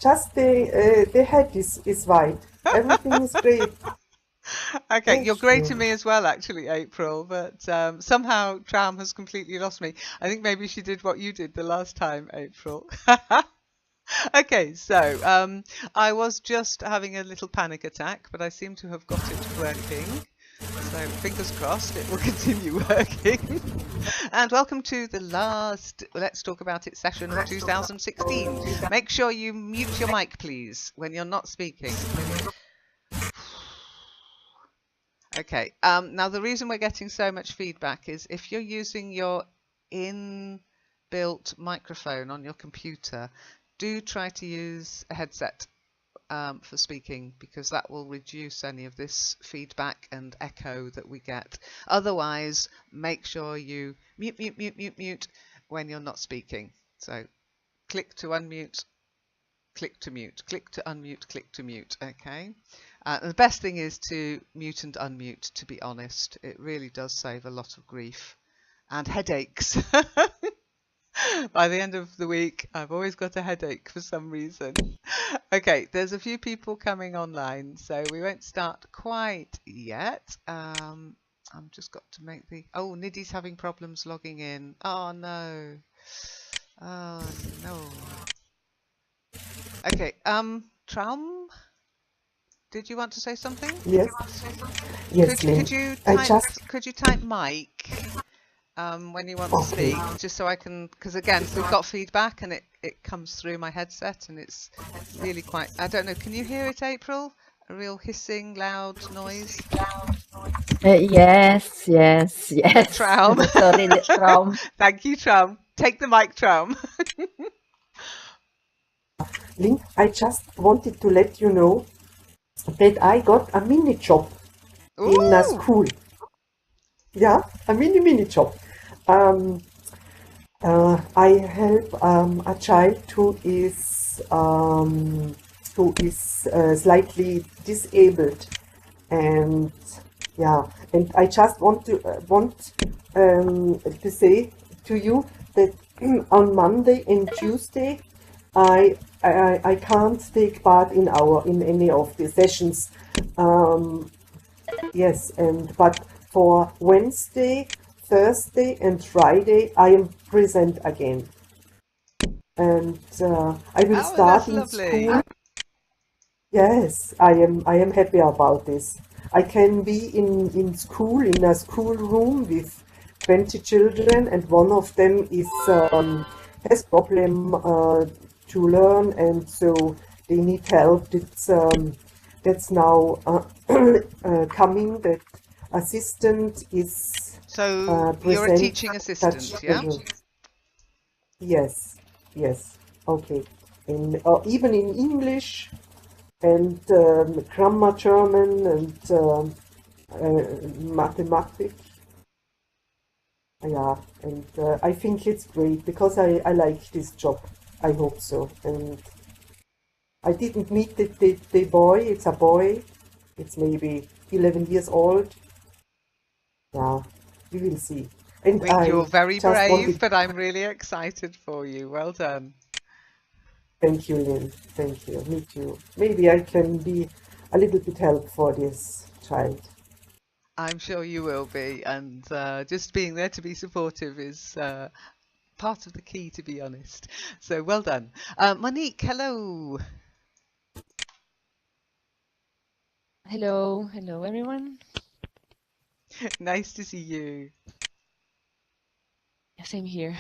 just the head is white. Everything is great. Okay, Yes, you're great to schön. me as well, actually, April, but somehow Tram has completely lost me. I think maybe she did what you did the last time, April. Okay, so I was just having a little panic attack, but I seem to have got it working. So fingers crossed it will continue working. And welcome to the last Let's Talk About It session of 2016. Make sure you mute your mic, please, when you're not speaking. Okay, now the reason we're getting so much feedback is if you're using your inbuilt microphone on your computer, do try to use a headset for speaking, because that will reduce any of this feedback and echo that we get. Otherwise, make sure you mute when you're not speaking. So click to unmute, click to mute, click to unmute, click to mute. Okay. The best thing is to mute and unmute, to be honest. It really does save a lot of grief and headaches. By the end of the week, I've always got a headache for some reason. Okay, there's a few people coming online, so we won't start quite yet. I've just got to make the... Oh, Niddy's having problems logging in. Oh, no. Oh, no. Okay, Traum, did you want to say something? Yes, yes, Lynn. I just Could you type Mike when you want to okay. speak, just so I can, because again, we've got feedback and it comes through my headset and it's really quite, I don't know, can you hear it, April? A real hissing, loud noise? Yes. Traum. Sorry, Traum. Thank you, Traum. Take the mic, Traum. Lynn, I just wanted to let you know that I got a mini job in a Ooh. school. Yeah, a mini job. I help a child who is slightly disabled, and yeah, and I just want to say to you that on Monday and Tuesday I can't take part in any of the sessions. Yes, but for Wednesday, Thursday, and Friday, I am present again, and I will Oh, start that's in lovely. school. Yes, I am happy about this. I can be in school, in a schoolroom with 20 children, and one of them is has problem to learn, and so they need help. That's now coming. That assistant is So you're a present teaching assistant, such yeah? children. Yes, yes, okay. Even in English and grammar German and mathematics. Yeah, and I think it's great because I like this job. I hope so. And I didn't meet the boy. It's a boy. It's maybe 11 years old. Yeah, we will see. And I think you're I very just brave, wanted, but I'm really excited for you. Well done. thank you, Lynn. Thank you. Me too. Maybe I can be a little bit help for this child. I'm sure you will be, and just being there to be supportive is part of the key, to be honest. So well done. Monique, hello. Hello, everyone. Nice to see you. Yeah, same here.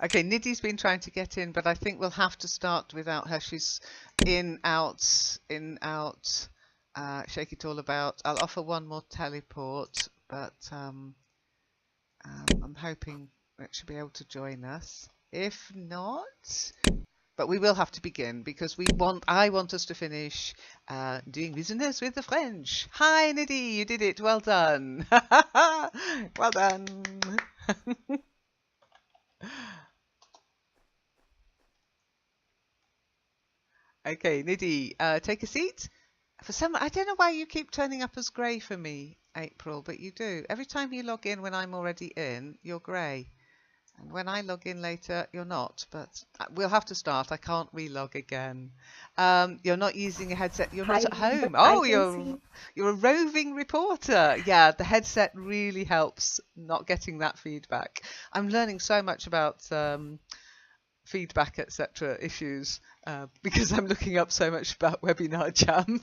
Okay, Niddy's been trying to get in, but I think we'll have to start without her. She's in, out, shake it all about. I'll offer one more teleport, but I'm hoping that she'll be able to join us. If not, but we will have to begin because I want us to finish doing business with the French. Hi, Niddy, you did it. Well done. Well done. Okay, Niddy, take a seat. I don't know why you keep turning up as grey for me, April, but you do. Every time you log in when I'm already in, you're grey. And when I log in later, you're not, but we'll have to start. I can't relog again. You're not using a headset. You're not Hi, at but home. I Oh, can see. you're a roving reporter. Yeah, the headset really helps not getting that feedback. I'm learning so much about feedback, etc. issues because I'm looking up so much about Webinar Jam.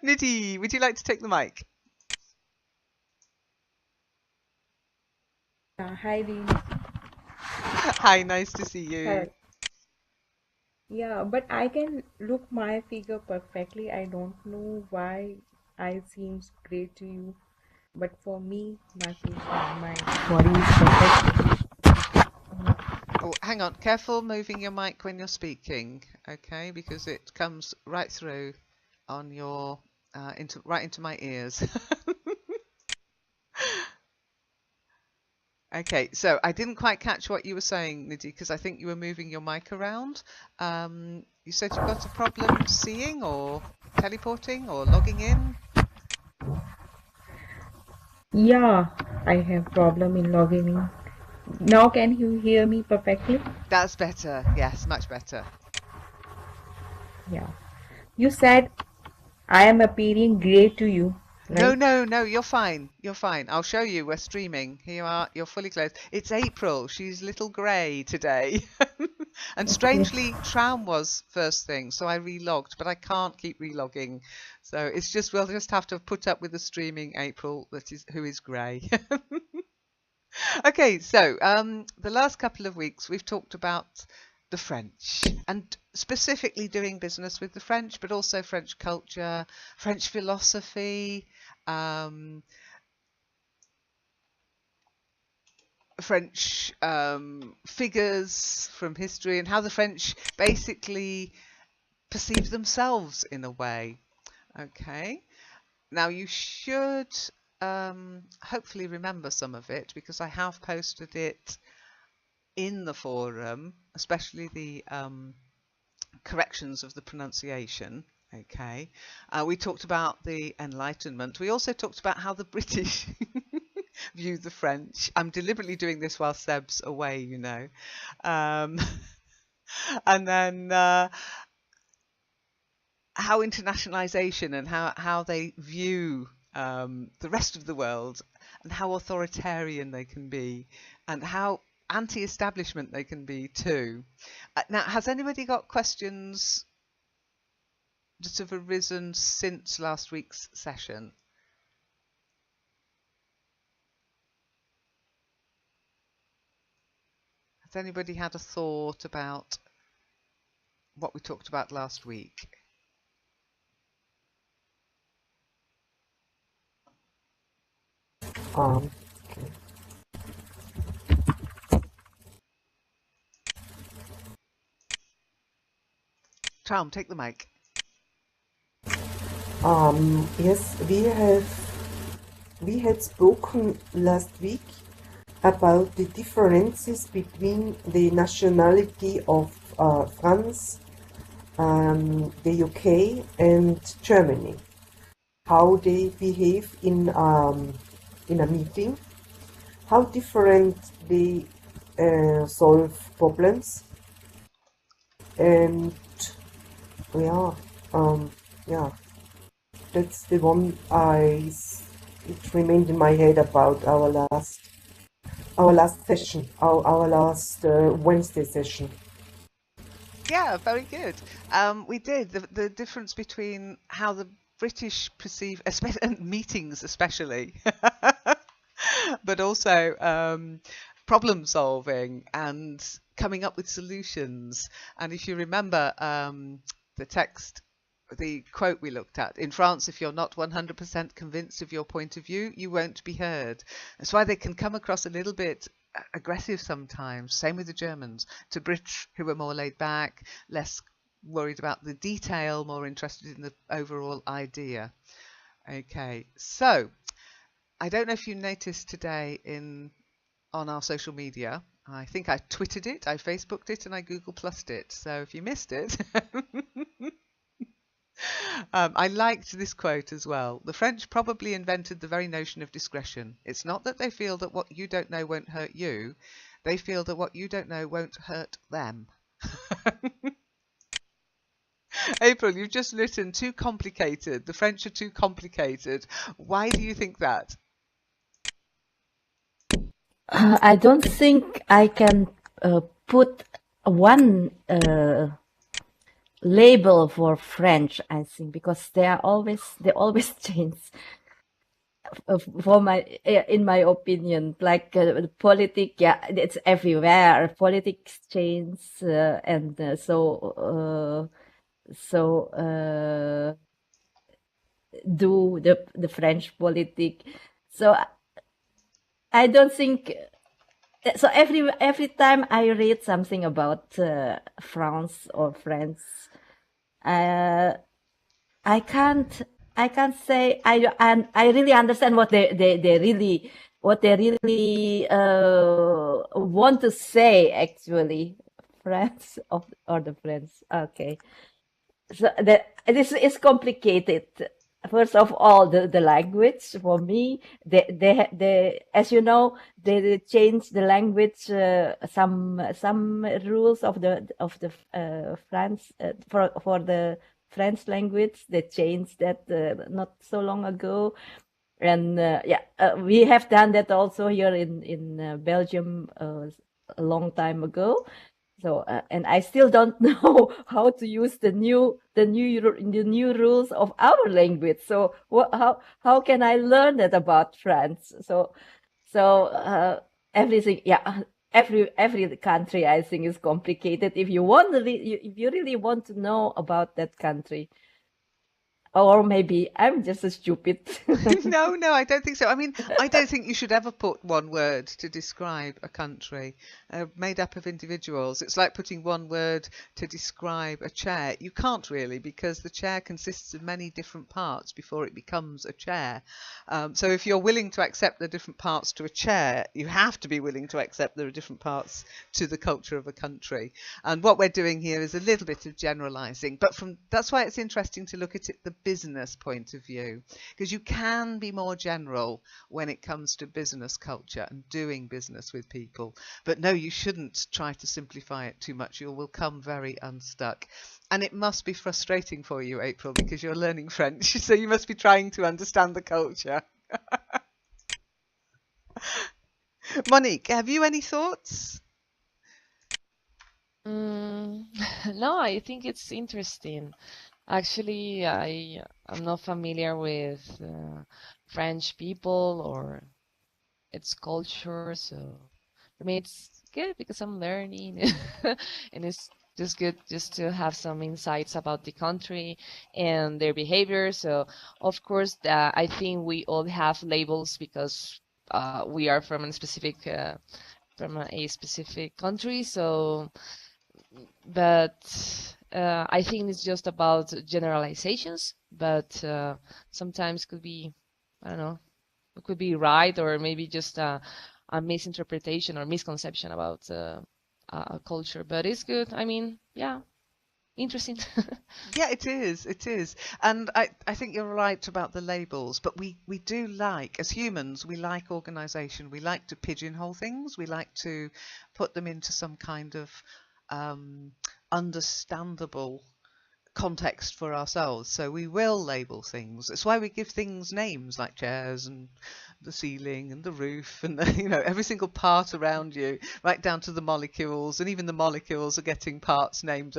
Nidhi, would you like to take the mic? Hi, Reem. Hi, nice to see you. Hi. Yeah, but I can look my figure perfectly. I don't know why I seems great to you, but for me, my body is perfect. Oh, hang on. Careful moving your mic when you're speaking, okay? Because it comes right through on your right into my ears. Okay, so I didn't quite catch what you were saying, Nidhi, because I think you were moving your mic around. You said you've got a problem seeing or teleporting or logging in. Yeah, I have problem in logging in. Now can you hear me perfectly? That's better. Yes, much better. Yeah. You said I am appearing great to you, No, right? no, no, you're fine. You're fine. I'll show you. We're streaming. Here you are. You're fully clothed. It's April. She's little grey today. And Okay. strangely, Traum was first thing, so I relogged, but I can't keep relogging. So it's just, we'll just have to put up with the streaming April who is grey. Okay, so the last couple of weeks we've talked about the French and specifically doing business with the French, but also French culture, French philosophy, um, French figures from history, and how the French basically perceive themselves in a way. Okay, now you should hopefully remember some of it because I have posted it in the forum, especially the corrections of the pronunciation. Okay, we talked about the Enlightenment. We also talked about how the British view the French. I'm deliberately doing this while Seb's away, you know. Um, and then how internationalization and how they view the rest of the world and how authoritarian they can be and how anti-establishment they can be too. Now, has anybody got questions that have arisen since last week's session? Has anybody had a thought about what we talked about last week? Um, Tom, take the mic. yes, we had spoken last week about the differences between the nationality of France, the UK, and Germany. How they behave in a meeting, how different they solve problems, and yeah, um, yeah, that's the one it remained in my head about our last session, our last Wednesday session. Yeah, very good. We did the difference between how the British perceive meetings, especially, but also problem solving and coming up with solutions. And if you remember the text, the quote we looked at, in France, if you're not 100% convinced of your point of view, you won't be heard. That's why they can come across a little bit aggressive sometimes. Same with the Germans. To Brits who are more laid back, less worried about the detail, more interested in the overall idea. Okay, so I don't know if you noticed today on our social media. I think I twittered it, I Facebooked it, and I Google Plussed it. So if you missed it, I liked this quote as well. The French probably invented the very notion of discretion. It's not that they feel that what you don't know won't hurt you, they feel that what you don't know won't hurt them. April, you've just written too complicated. The French are too complicated. Why do you think that? I don't think I can put one label for French. I think because they always change. For my in my opinion, like politic, yeah, it's everywhere. Politics change, and so do the French politic. So I don't think so. Every time I read something about France or France, uh, I can't I can't say I really understand what they really want to say actually. France or the French. Okay. So this is complicated. First of all, the language for me, they as you know, they change the language, some rules of the France for the French language. They changed that not so long ago, and we have done that also here in Belgium a long time ago. So and I still don't know how to use the new rules of our language. So how can I learn that about France? So everything, yeah, every country I think is complicated. If you if you really want to know about that country, or maybe I'm just a stupid. No, no, I don't think so. I mean, I don't think you should ever put one word to describe a country made up of individuals. It's like putting one word to describe a chair. You can't really, because the chair consists of many different parts before it becomes a chair. So if you're willing to accept the different parts to a chair, you have to be willing to accept there are different parts to the culture of a country. And what we're doing here is a little bit of generalizing, but that's why it's interesting to look at it the business point of view, because you can be more general when it comes to business culture and doing business with people. But no, you shouldn't try to simplify it too much. You will come very unstuck. And it must be frustrating for you, April, because you're learning French, so you must be trying to understand the culture. Monique, have you any thoughts? Mm, no, I think it's interesting. Actually, I'm not familiar with French people or its culture, so for me it's good because I'm learning, and it's just good just to have some insights about the country and their behavior. So, of course, I think we all have labels because we are from a specific country. So but I think it's just about generalizations, but sometimes could be, I don't know, it could be right or maybe just a misinterpretation or misconception about a culture. But it's good. I mean, yeah, interesting. Yeah, it is. It is. And I think you're right about the labels, but we do like, as humans, we like organization. We like to pigeonhole things. We like to put them into some kind of understandable context for ourselves. So we will label things. It's why we give things names like chairs and the ceiling and the roof and every single part around you, right down to the molecules. And even the molecules are getting parts named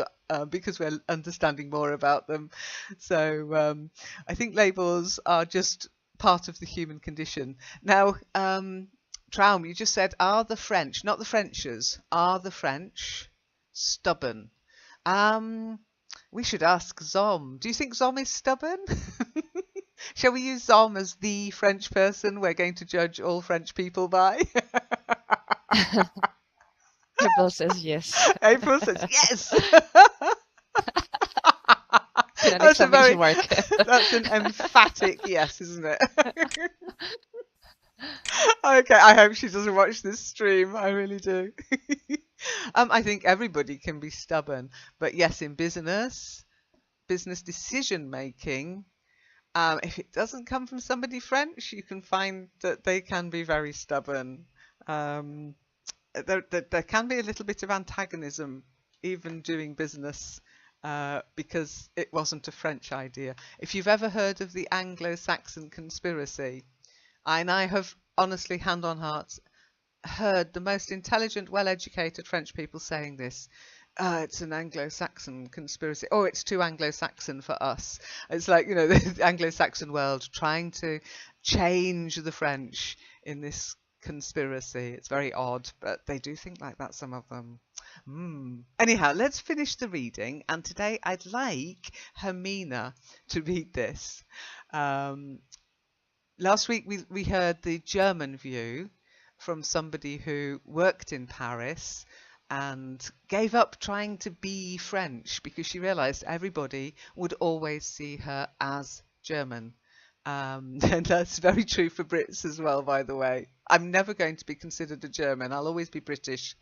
because we're understanding more about them. So I think labels are just part of the human condition. Now, Traum, you just said, are the French, not the Frenchers, are the French stubborn? We should ask Zom. Do you think Zom is stubborn? Shall we use Zom as the French person we're going to judge all French people by? April says yes. April says yes. With an That's exclamation mark. that's an emphatic yes, isn't it? Okay, I hope she doesn't watch this stream. I really do. I think everybody can be stubborn, but yes, in business, business decision making, if it doesn't come from somebody French, you can find that they can be very stubborn. There can be a little bit of antagonism even doing business because it wasn't a French idea. If you've ever heard of the Anglo-Saxon conspiracy, and I have honestly, hand on heart, heard the most intelligent, well-educated French people saying this. It's an Anglo-Saxon conspiracy. Oh, it's too Anglo-Saxon for us. It's like, the Anglo-Saxon world trying to change the French in this conspiracy. It's very odd, but they do think like that, some of them. Anyhow, let's finish the reading. And today I'd like Hermine to read this. Last week we heard the German view from somebody who worked in Paris and gave up trying to be French because she realized everybody would always see her as German. And that's very true for Brits as well, by the way. I'm never going to be considered a German. I'll always be British.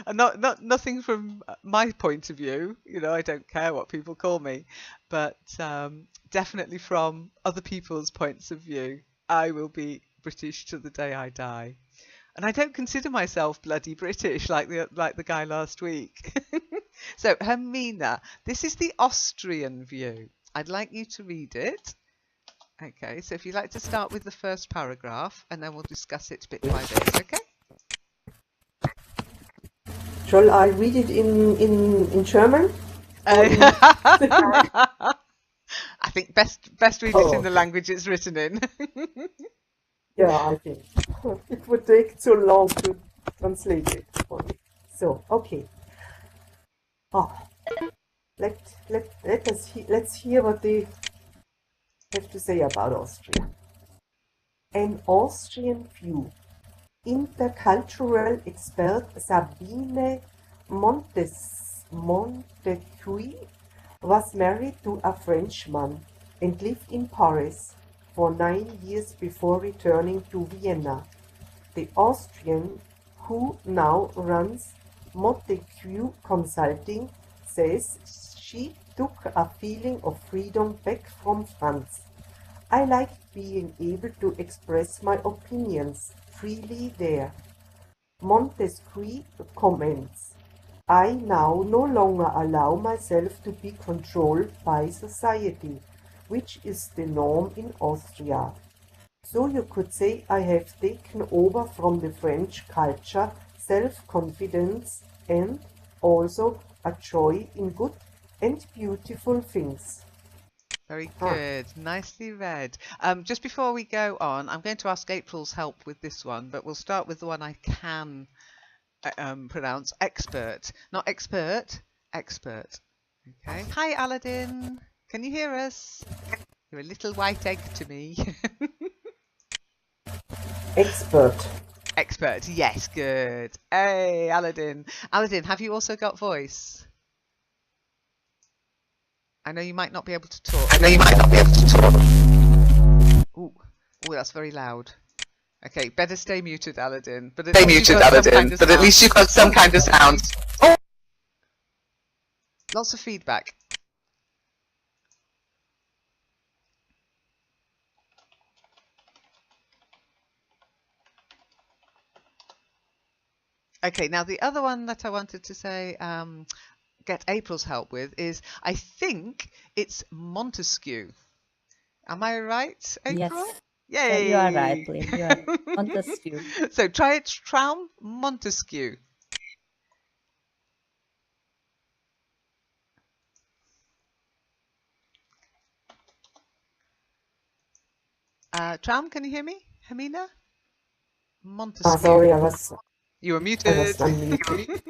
And nothing from my point of view, I don't care what people call me, but definitely from other people's points of view, I will be British to the day I die. And I don't consider myself bloody British like the guy last week. So, Hermine, this is the Austrian view. I'd like you to read it. Okay, so if you'd like to start with the first paragraph, and then we'll discuss it bit by bit, okay? Shall I read it in German? I think best read it in the okay. language it's written in. Yeah, I think it would take too long to translate it for me. So, okay. Let's hear what they have to say about Austria. An Austrian view. Intercultural expert Sabine Montesquieu was married to a Frenchman and lived in Paris for 9 years before returning to Vienna. The Austrian, who now runs Montesquieu Consulting, says she took a feeling of freedom back from France. I liked being able to express my opinions freely there. Montesquieu comments, I now no longer allow myself to be controlled by society, which is the norm in Austria. So you could say I have taken over from the French culture self-confidence and also a joy in good and beautiful things. Very good. Nicely read. Just before we go on, I'm going to ask April's help with this one, but we'll start with the one I can pronounce. Expert. Not expert, expert. Okay. Hi, Aladdin. Can you hear us? You're a little white egg to me. Expert. Expert. Yes, good. Hey, Aladdin. Aladdin, have you also got voice? I know you might not be able to talk. Ooh, that's very loud. Okay, better stay muted, Aladdin. But at least you've got some kind of sound. Oh! Lots of feedback. Okay, now the other one that I wanted to say, get April's help with is, I think it's Montesquieu. Am I right, April? Yes. Yay! You are right, Lynn. You are Montesquieu. So try it, Traum Montesquieu. Traum, can you hear me? Hermine? Montesquieu. Sorry, You were I muted. was unmuted.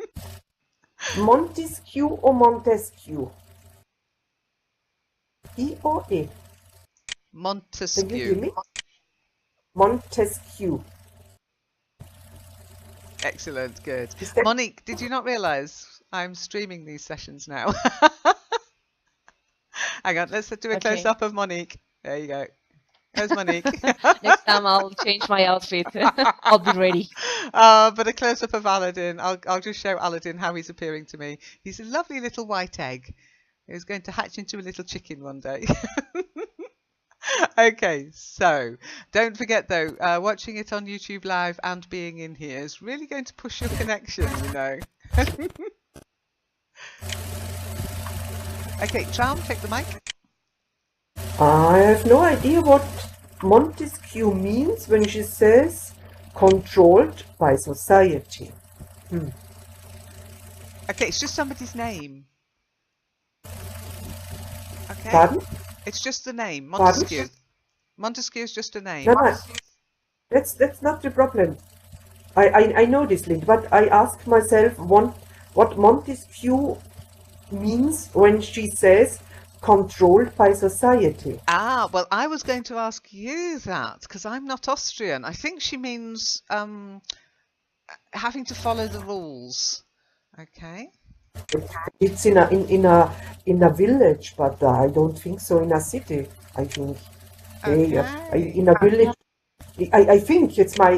Montesquieu or Montesquieu? E or E? Can you hear Montesquieu. me? Montesquieu. Excellent, good. Is that Monik, did you not realise I'm streaming these sessions now? Hang on, let's do a Okay. close-up of Monique. There you go. There's Monique. Next time I'll change my outfit. I'll be ready. But a close-up of Aladdin. I'll just show Aladdin how he's appearing to me. He's a lovely little white egg. It was going to hatch into a little chicken one day. Okay, so don't forget though, watching it on YouTube Live and being in here is really going to push your connection, you know. Okay, Charm, take the mic. I have no idea what Montesquieu means when she says controlled by society. Okay, it's just somebody's name. Okay, Pardon? it's just the name, Pardon? Montesquieu. Montesquieu is just a name. No, that's not the problem. I know this, Lind, but I ask myself what Montesquieu means when she says controlled by society. Ah, well, I was going to ask you that because I'm not Austrian. I think she means having to follow the rules. Okay. It's in a village, but I don't think so in a city. I think in a village. I think it's my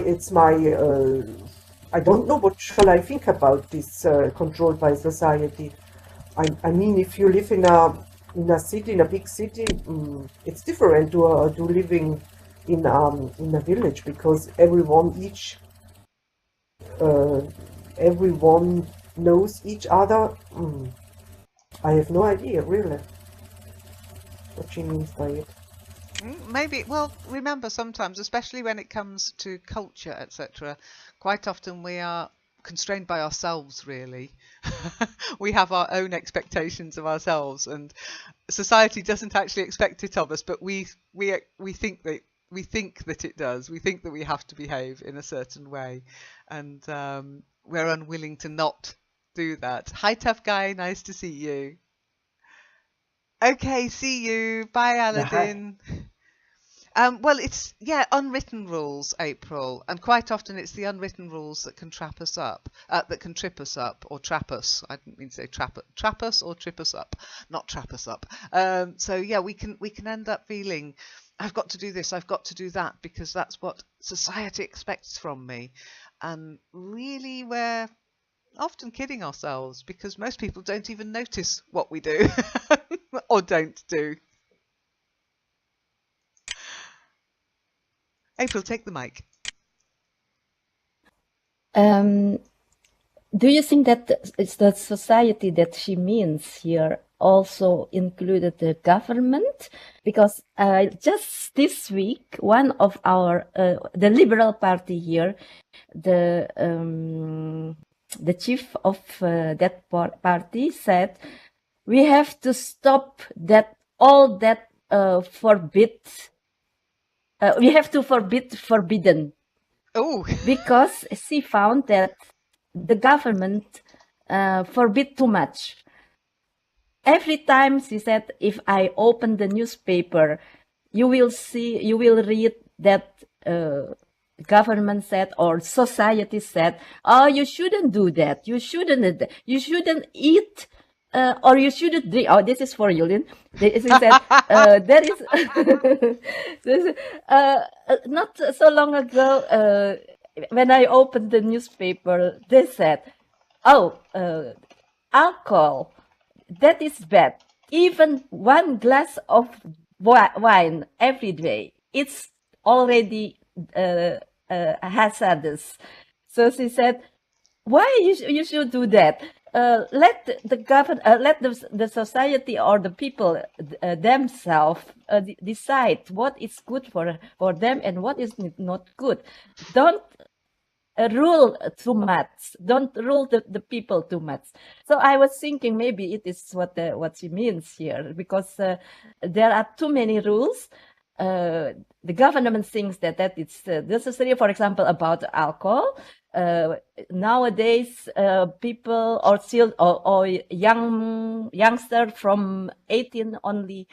I don't know what shall I think about this controlled by society. I mean, if you live in a city, in a big city, it's different to living in a village, because everyone knows each other. I have no idea really what she means by it. Maybe, well, remember sometimes, especially when it comes to culture, etc., quite often we are constrained by ourselves, really. We have our own expectations of ourselves, and society doesn't actually expect it of us, but we think that it does. We think that we have to behave in a certain way, and we're unwilling to not do that. Hi, Tufguy, nice to see you. Okay, see you. Bye, Aladdin. Well, it's, unwritten rules, April, and quite often it's the unwritten rules that can trap us up, that can trip us up, or trap us. I didn't mean to say trap us or trip us up, not trap us up. So yeah, we can end up feeling, I've got to do this, I've got to do that, because that's what society expects from me, and really we're often kidding ourselves, because most people don't even notice what we do or don't do. April, take the mic. Do you think that it's the society that she means here also included the government? Because just this week, one of our the Liberal Party here, the chief of that party said, we have to stop that all that we have to forbidden. Oh, because she found that the government forbid too much. Every time she said, if I open the newspaper, you will read that government said or society said, oh, you shouldn't do that. You shouldn't eat or you shouldn't drink. Oh, this is for you, Lynn. She said, there is not so long ago, when I opened the newspaper, they said, oh, alcohol, that is bad. Even one glass of wine every day, it's already hazardous. So she said, why you should do that? Let the society or the people themselves decide what is good for them and what is not good. Don't rule too much. Don't rule the people too much. So I was thinking maybe it is what she means here, because there are too many rules. The government thinks that it's necessary, for example, about alcohol. Nowadays, people or still or youngster from 18 only,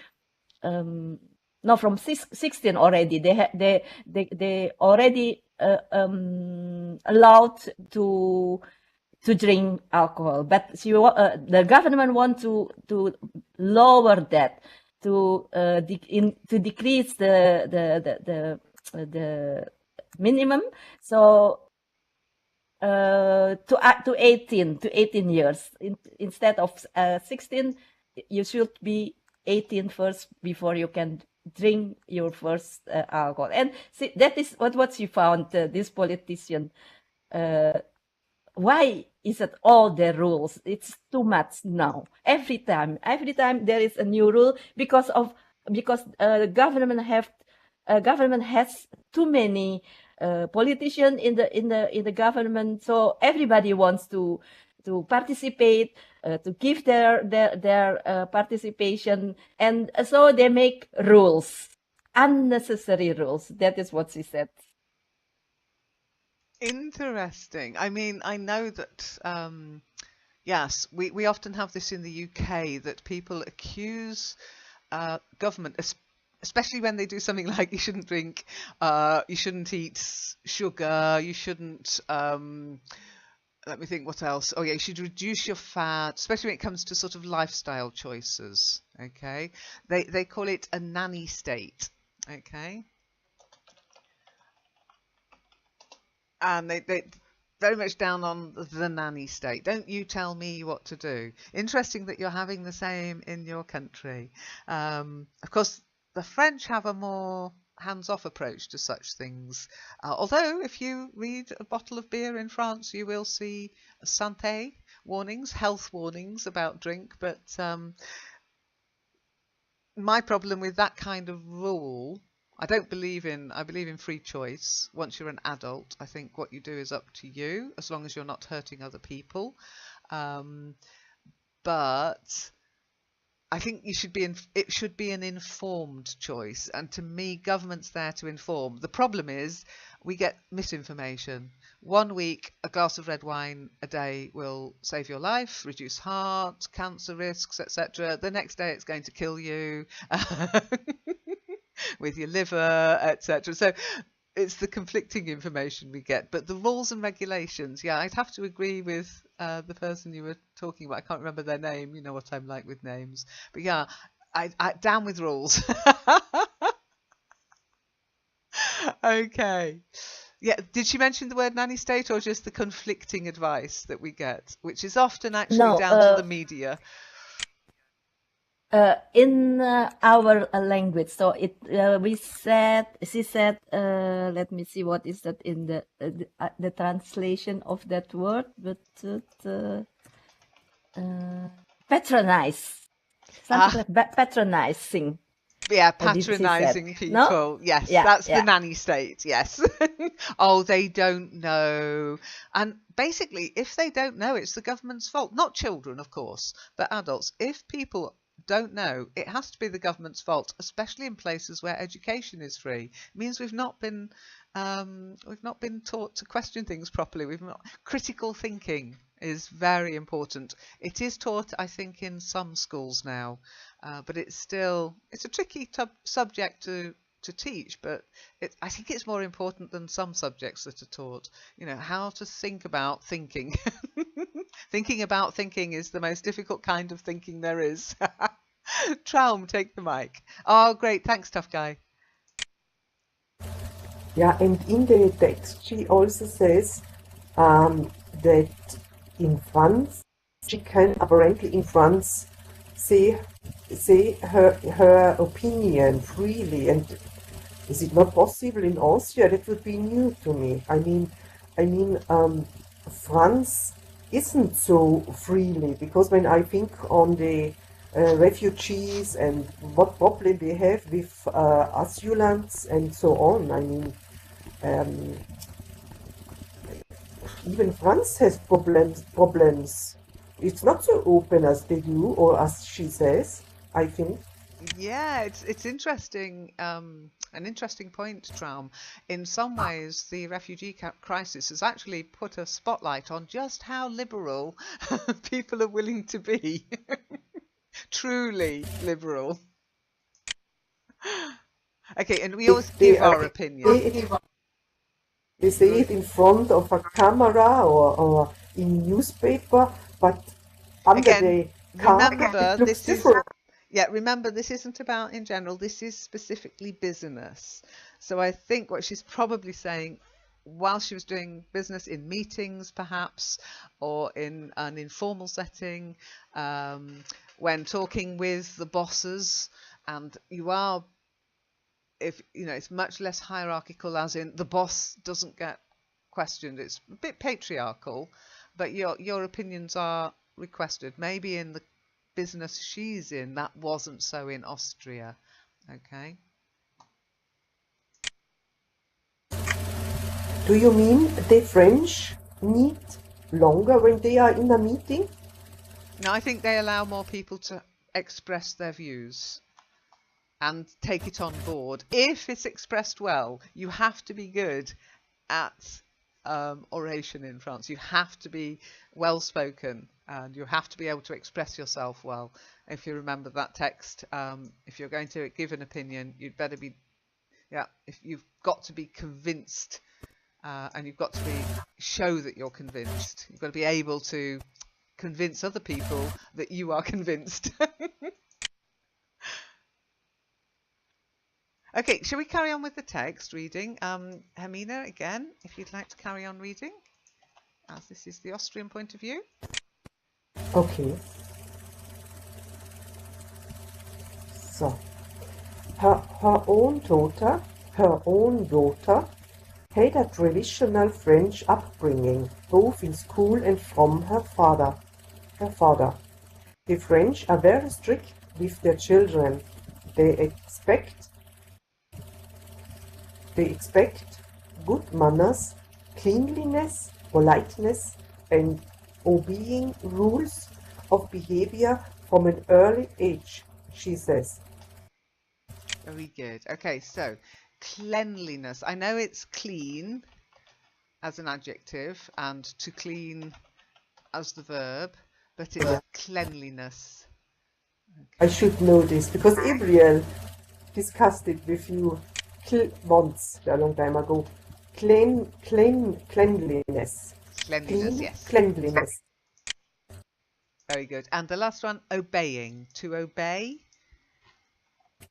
no, from 16 already. They already allowed to drink alcohol, but the government want to lower that, to decrease the minimum, so to 18 years instead of 16. you should be 18 first before you can drink your first alcohol. And see, that is what she found, this politician. Why is it all the rules? It's too much now. Every time there is a new rule because the government has too many politicians in the government, so everybody wants to participate, to give their participation, and so they make rules, unnecessary rules. That is what she said. Interesting. I mean, I know that, yes, we often have this in the UK that people accuse government, especially when they do something like you shouldn't drink, you shouldn't eat sugar, you shouldn't, let me think what else. Oh yeah, you should reduce your fat, especially when it comes to sort of lifestyle choices. Okay, they call it a nanny state. Okay. And they very much down on the nanny state. Don't you tell me what to do. Interesting that you're having the same in your country. Of course, the French have a more hands-off approach to such things. Although, if you read a bottle of beer in France, you will see santé warnings, health warnings about drink. But my problem with that kind of rule, I believe in free choice. Once you're an adult, I think what you do is up to you, as long as you're not hurting other people. But I think it should be an informed choice. And to me, government's there to inform. The problem is we get misinformation. 1 week, a glass of red wine a day will save your life, reduce heart, cancer risks, etc. The next day, it's going to kill you. With your liver, etc. So it's the conflicting information we get. But the rules and regulations, yeah, I'd have to agree with the person you were talking about. I can't remember their name. You know what I'm like with names. But yeah, I down with rules. Okay. Yeah, did she mention the word nanny state or just the conflicting advice that we get, which is often actually down to the media? In our language, so she said, let me see what is that in the translation of that word, but patronize, something like patronizing. Yeah, patronizing people. No? Yes, yeah, that's the nanny state. Yes. Oh, they don't know. And basically, if they don't know, it's the government's fault. Not children, of course, but adults. If people don't know, it has to be the government's fault, especially in places where education is free. It means we've not been taught to question things properly. Critical thinking is very important. It is taught, I think, in some schools now, but it's a tricky subject to teach, but I think it's more important than some subjects that are taught. You know, how to think about thinking. Thinking about thinking is the most difficult kind of thinking there is. Traum, take the mic. Oh, great. Thanks, Tufguy. Yeah, and in the text she also says that in France, she can apparently in France say her opinion freely. And is it not possible in Austria? That would be new to me. I mean, France isn't so freely, because when I think on the refugees and what problem they have with asylants and so on, I mean, even France has problems. It's not so open as they do, or as she says, I think. Yeah, it's interesting, an interesting point, Traum. In some ways, the refugee crisis has actually put a spotlight on just how liberal people are willing to be. Truly liberal. Okay, and we always give our opinion. They say it in front of a camera or in newspaper, but under the remember, this is different. Yeah, remember, this isn't about in general. This is specifically business. So I think what she's probably saying, while she was doing business in meetings, perhaps, or in an informal setting, when talking with the bosses, and you are, if you know, it's much less hierarchical, as in the boss doesn't get questioned. It's a bit patriarchal, but your opinions are requested. Maybe in the business she's in, that wasn't so in Austria. Okay. Do you mean the French need longer when they are in a meeting? No, I think they allow more people to express their views and take it on board. If it's expressed well, you have to be good at oration in France. You have to be well spoken, and you have to be able to express yourself well. If you remember that text, if you're going to give an opinion, you'd better be, yeah, if you've got to be convinced, and you've got to show that you're convinced. You've got to be able to convince other people that you are convinced. Okay, shall we carry on with the text reading? Hermine, again, if you'd like to carry on reading, as this is the Austrian point of view. Okay. So, her own daughter had a traditional French upbringing, both in school and from her father. The French are very strict with their children. They expect good manners, cleanliness, politeness, and obeying rules of behavior from an early age, she says. Very good. Okay, so cleanliness. I know it's clean as an adjective and to clean as the verb, but it's cleanliness. I should know this because Gabriel discussed it with you once a long time ago. Cleanliness. Cleanliness, yes. Cleanliness. Very good. And the last one, obeying. To obey.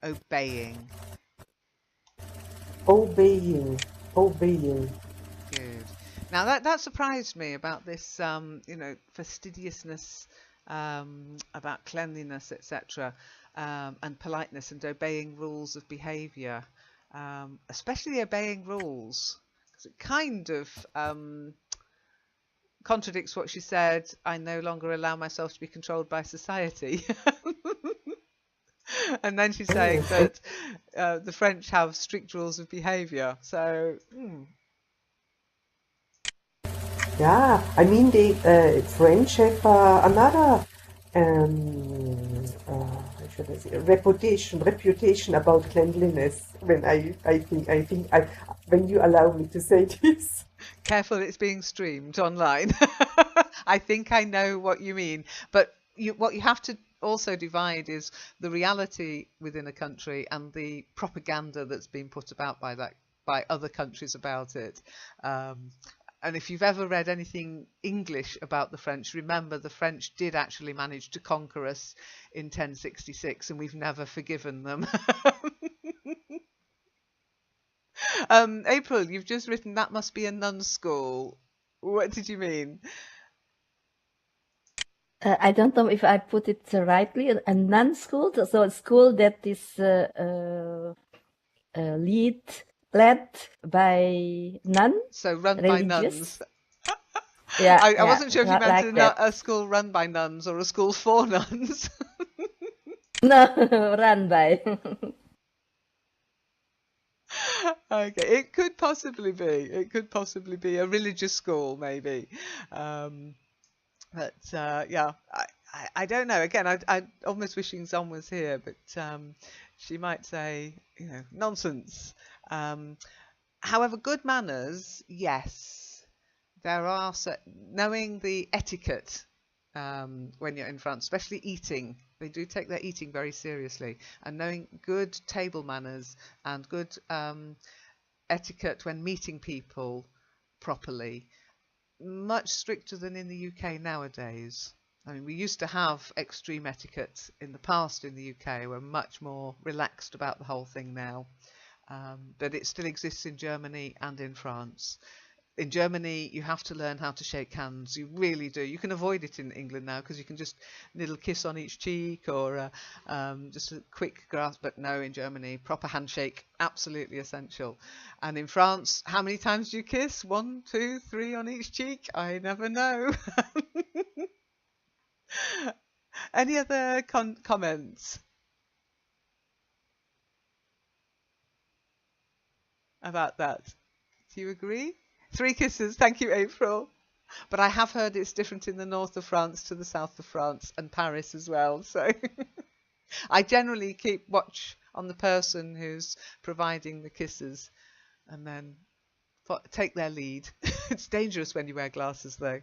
Obeying. Obeying. Good. Now that surprised me about this, fastidiousness, about cleanliness, etc., and politeness and obeying rules of behaviour, especially obeying rules, because it kind of contradicts what she said. I no longer allow myself to be controlled by society. And then she's saying that the French have strict rules of behaviour. So, Yeah, I mean the French have another how should I say, reputation about cleanliness. When when you allow me to say this. Careful, it's being streamed online. I think I know what you mean, but what you have to also divide is the reality within a country and the propaganda that's been put about by other countries about it. And if you've ever read anything English about the French, remember the French did actually manage to conquer us in 1066, and we've never forgiven them. April, you've just written that must be a nun school. What did you mean? I don't know if I put it rightly. A nun school, so a school that is led by nuns. So run religious. by nuns. Yeah, I wasn't sure if you meant like a school run by nuns or a school for nuns. No, run by. Okay, it could possibly be. It could possibly be a religious school, maybe. But yeah, I don't know. Again, I almost wishing Zon was here, but she might say, nonsense. However, good manners, yes, there are knowing the etiquette when you're in France, especially eating. They do take their eating very seriously, and knowing good table manners and good etiquette when meeting people properly. Much stricter than in the UK nowadays. I mean, we used to have extreme etiquette in the past in the UK. We're much more relaxed about the whole thing now. but it still exists in Germany and in France. In Germany, you have to learn how to shake hands. You really do. You can avoid it in England now because you can just little kiss on each cheek or just a quick grasp. But no, in Germany, proper handshake, absolutely essential. And in France, how many times do you kiss? 1, 2, 3 on each cheek? I never know. Any other comments about that? Do you agree? 3 kisses. Thank you, April. But I have heard it's different in the north of France to the south of France and Paris as well. So I generally keep watch on the person who's providing the kisses and then take their lead. It's dangerous when you wear glasses, though.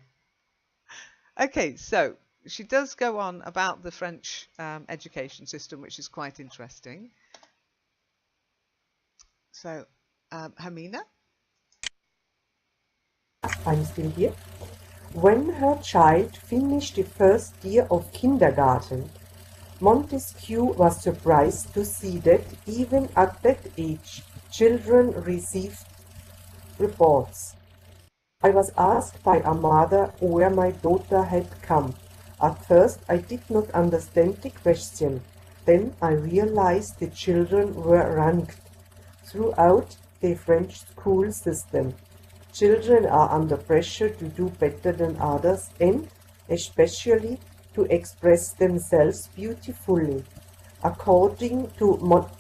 Okay, so she does go on about the French education system, which is quite interesting. So, Hermine? I'm still here. When her child finished the first year of kindergarten, Montesquieu was surprised to see that even at that age, children received reports. I was asked by a mother where my daughter had come. At first, I did not understand the question. Then I realized the children were ranked throughout the French school system. Children are under pressure to do better than others and, especially, to express themselves beautifully. According to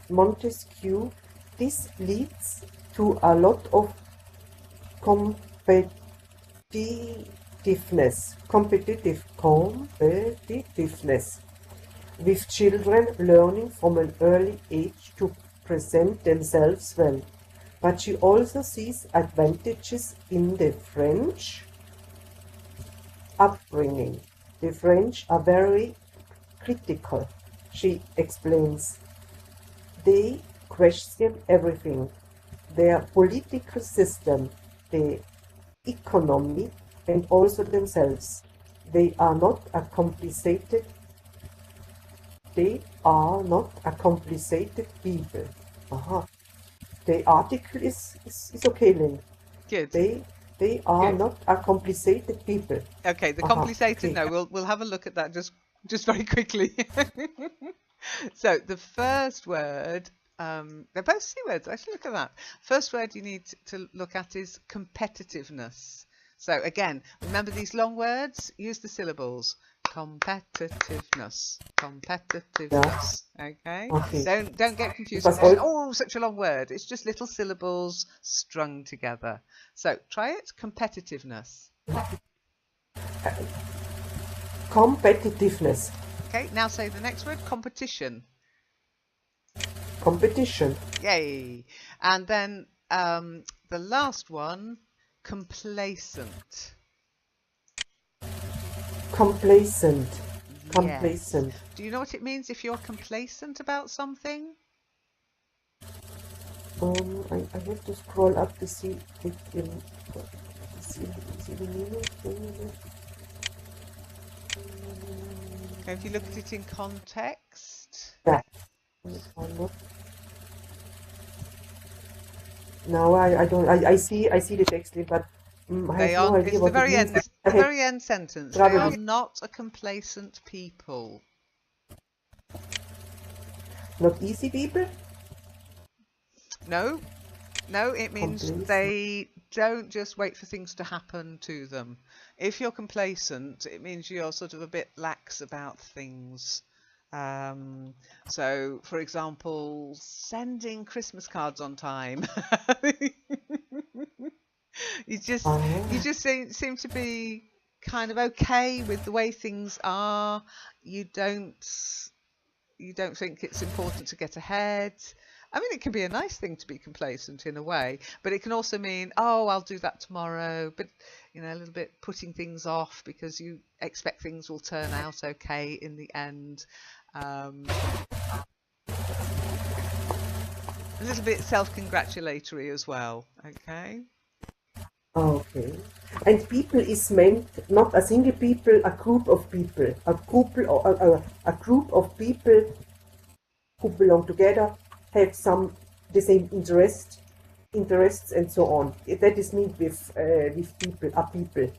Montesquieu, this leads to a lot of competitiveness, with children learning from an early age to present themselves well. But she also sees advantages in the French upbringing. The French are very critical, she explains. They question everything. Their political system, the economy, and also themselves. They are not a complicated people. Aha. The article is okay, Lynn. Good. They are Good. not a complicated people. Okay, the complicated, no, we'll have a look at that just very quickly. So the first word, they're both C words, actually, look at that. First word you need to look at is competitiveness. So again, remember these long words, use the syllables. Competitiveness. Okay? Don't get confused. Oh, such a long word. It's just little syllables strung together. So try it. Competitiveness. Competitiveness. Okay, now say the next word. Competition. Competition. Yay. And then the last one, complacent. Complacent. Yes. Do you know what it means if you're complacent about something? I have to scroll up to see it in Okay, if you look at it in context. Yeah. No, I don't. I see the text, but I have no idea it's what the very it means. end. The very end sentence. They are not a complacent people. Not easy people? No, it means they don't just wait for things to happen to them. If you're complacent, it means you're sort of a bit lax about things. So, for example, sending Christmas cards on time. You just seem to be kind of okay with the way things are. You don't think it's important to get ahead. I mean, it can be a nice thing to be complacent in a way, but it can also mean, oh, I'll do that tomorrow. But a little bit putting things off because you expect things will turn out okay in the end. A little bit self-congratulatory as well. Okay. Okay. And people is meant not a single people, a group of people, a group of people who belong together, have some the same interests and so on. That is need with people, are people.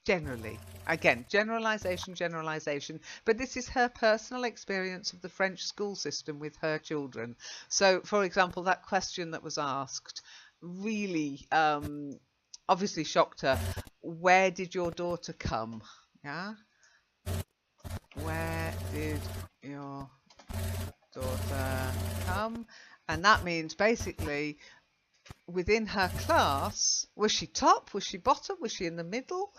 Generally. Again, generalization, but this is her personal experience of the French school system with her children. So, for example, that question that was asked really obviously shocked her. Where did your daughter come? Yeah? Where did your daughter come? And that means basically within her class, was she top? Was she bottom? Was she in the middle?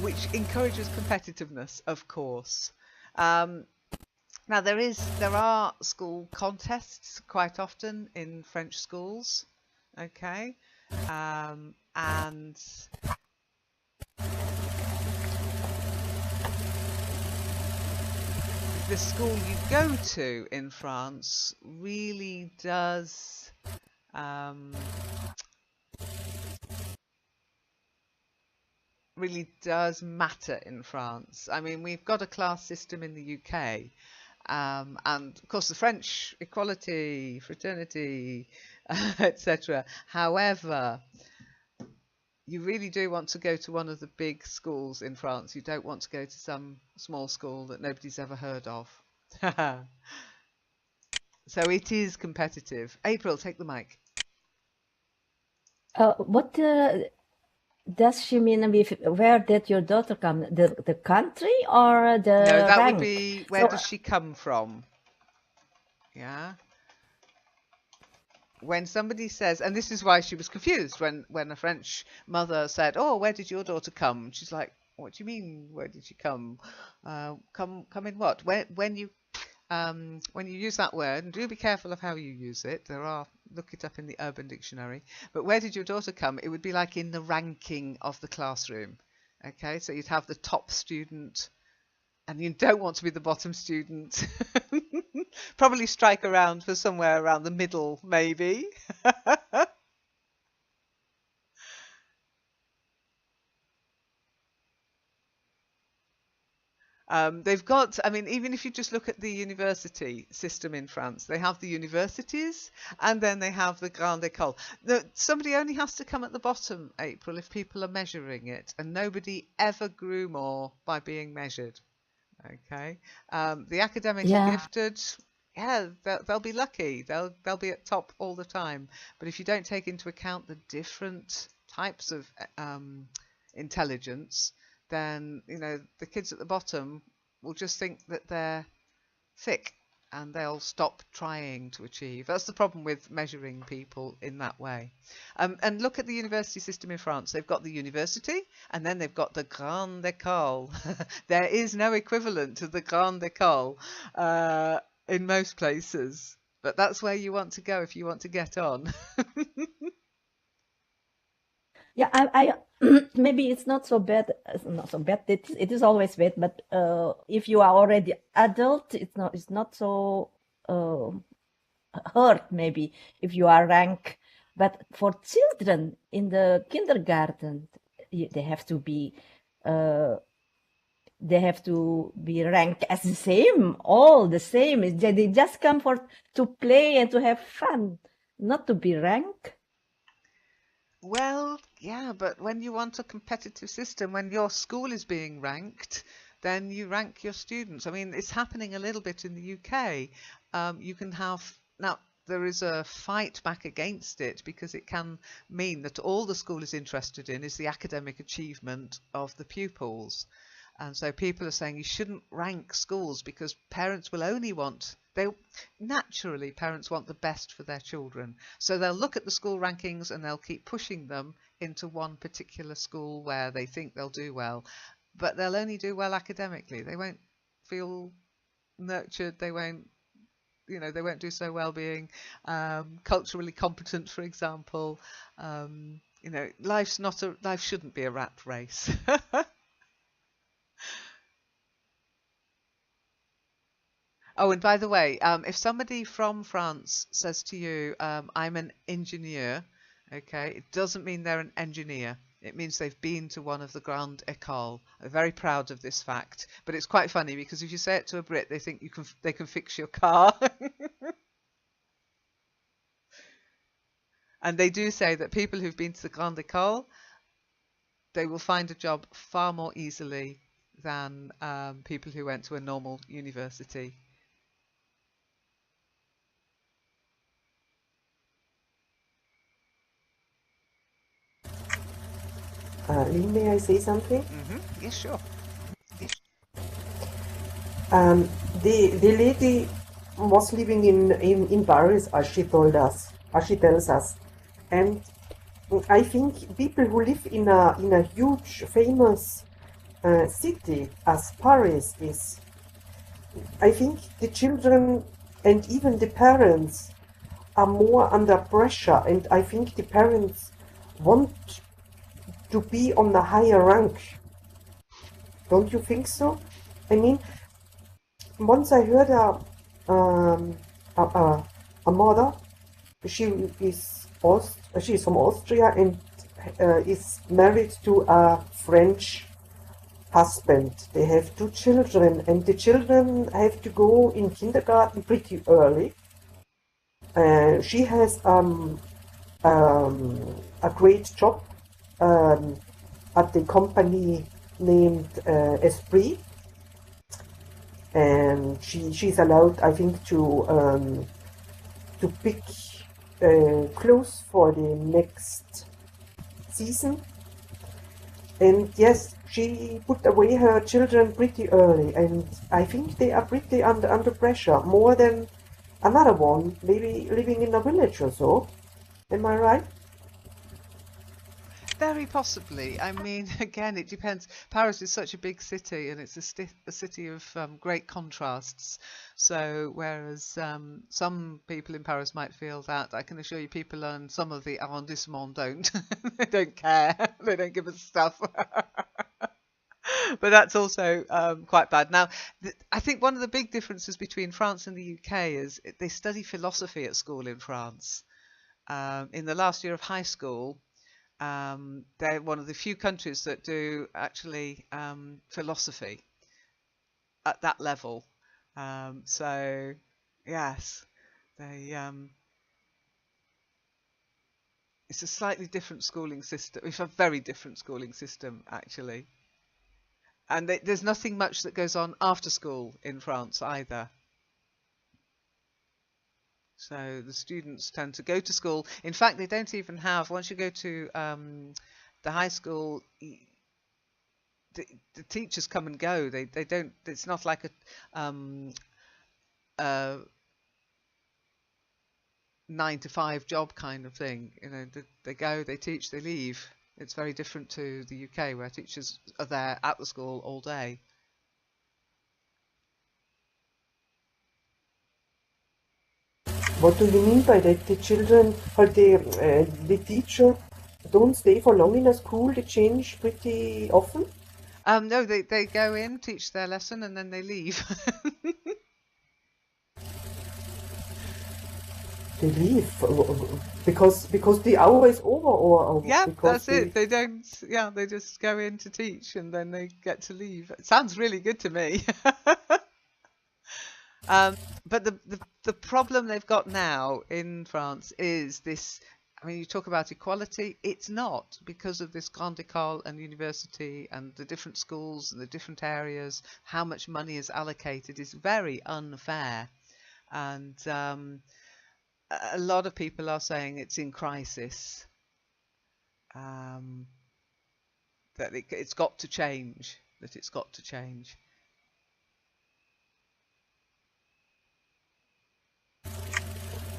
Which encourages competitiveness, of course. Now there are school contests quite often in French schools, okay, and the school you go to in France really does matter in France. I mean, we've got a class system in the UK, and of course the French equality, fraternity, etc. However, you really do want to go to one of the big schools in France. You don't want to go to some small school that nobody's ever heard of. So it is competitive. April, take the mic. What does she mean with where did your daughter come? The country or the No, that rank? would be where does she come from? Yeah. When somebody says, and this is why she was confused when a French mother said, "Oh, where did your daughter come?" She's like, "What do you mean? Where did she come? Come in what? When you use that word, and do be careful of how you use it. Look it up in the Urban Dictionary. But where did your daughter come? It would be like in the ranking of the classroom. Okay, so you'd have the top student, and you don't want to be the bottom student. Probably strike around for somewhere around the middle, maybe. They've got, I mean, even if you just look at the university system in France, they have the universities and then they have the Grande École. Somebody only has to come at the bottom, April, if people are measuring it, and nobody ever grew more by being measured. Okay, the academically gifted, yeah, they'll be lucky. They'll be at top all the time. But if you don't take into account the different types of intelligence, then the kids at the bottom will just think that they're thick and they'll stop trying to achieve. That's the problem with measuring people in that way. And look at the university system in France. They've got the university and then they've got the Grande École. There is no equivalent to the Grande École in most places, but that's where you want to go if you want to get on. Yeah, I maybe it's not so bad. Not so bad. It is always bad, but if you are already adult, it's not so hurt. Maybe if you are rank, but for children in the kindergarten, they have to be ranked as the same, all the same. They just come to play and to have fun, not to be ranked. Well, yeah, but when you want a competitive system, when your school is being ranked, then you rank your students. I mean, it's happening a little bit in the UK. You can have, now there is a fight back against it because it can mean that all the school is interested in is the academic achievement of the pupils. And so people are saying you shouldn't rank schools because parents will only want, naturally parents want the best for their children. So they'll look at the school rankings and they'll keep pushing them into one particular school where they think they'll do well. But they'll only do well academically. They won't feel nurtured. They won't do so well being culturally competent, for example. Life shouldn't be a rat race. Oh, and by the way, if somebody from France says to you, I'm an engineer, okay, it doesn't mean they're an engineer. It means they've been to one of the Grande École. I'm very proud of this fact, but it's quite funny because if you say it to a Brit, they think they can fix your car. And they do say that people who've been to the Grande École, they will find a job far more easily than people who went to a normal university. Lynn, may I say something? Yes, sure. The lady was living in Paris, as she told us, as she tells us, and I think people who live in a huge, famous city as Paris is, I think the children and even the parents are more under pressure, and I think the parents want to be on a higher rank. Don't you think so? I mean, once I heard a mother. She is from Austria and is married to a French husband. They have 2 children, and the children have to go in kindergarten pretty early. She has a great job at the company named Esprit, and she's allowed, I think, to pick clothes for the next season. And yes, she put away her children pretty early, and I think they are pretty under pressure, more than another one, maybe living in a village or so. Am I right? Very possibly. I mean, again, it depends. Paris is such a big city, and it's a city of great contrasts. So, whereas some people in Paris might feel that, I can assure you people in some of the arrondissements don't. They don't care. They don't give a stuff. But that's also quite bad. Now, I think one of the big differences between France and the UK is they study philosophy at school in France. In the last year of high school, they're one of the few countries that do actually philosophy at that level. So yes, they it's a slightly different schooling system. It's a very different schooling system actually, and there's nothing much that goes on after school in France either. So the students tend to go to school. In fact, they don't even have, once you go to the high school, the teachers come and go. They don't, it's not like a 9 to 5 job kind of thing. You know, they go, they teach, they leave. It's very different to the UK where teachers are there at the school all day. What do you mean by that? The children or the teacher don't stay for long in a school, they change pretty often? No, they go in, teach their lesson, and then they leave. They leave because the hour is over, or Yeah, because that's it. They don't, yeah, they just go in to teach and then they get to leave. It sounds really good to me. But the problem they've got now in France is this. I mean, you talk about equality. It's not, because of this Grande École and university and the different schools and the different areas. How much money is allocated is very unfair, and a lot of people are saying it's in crisis. That it's got to change. That it's got to change.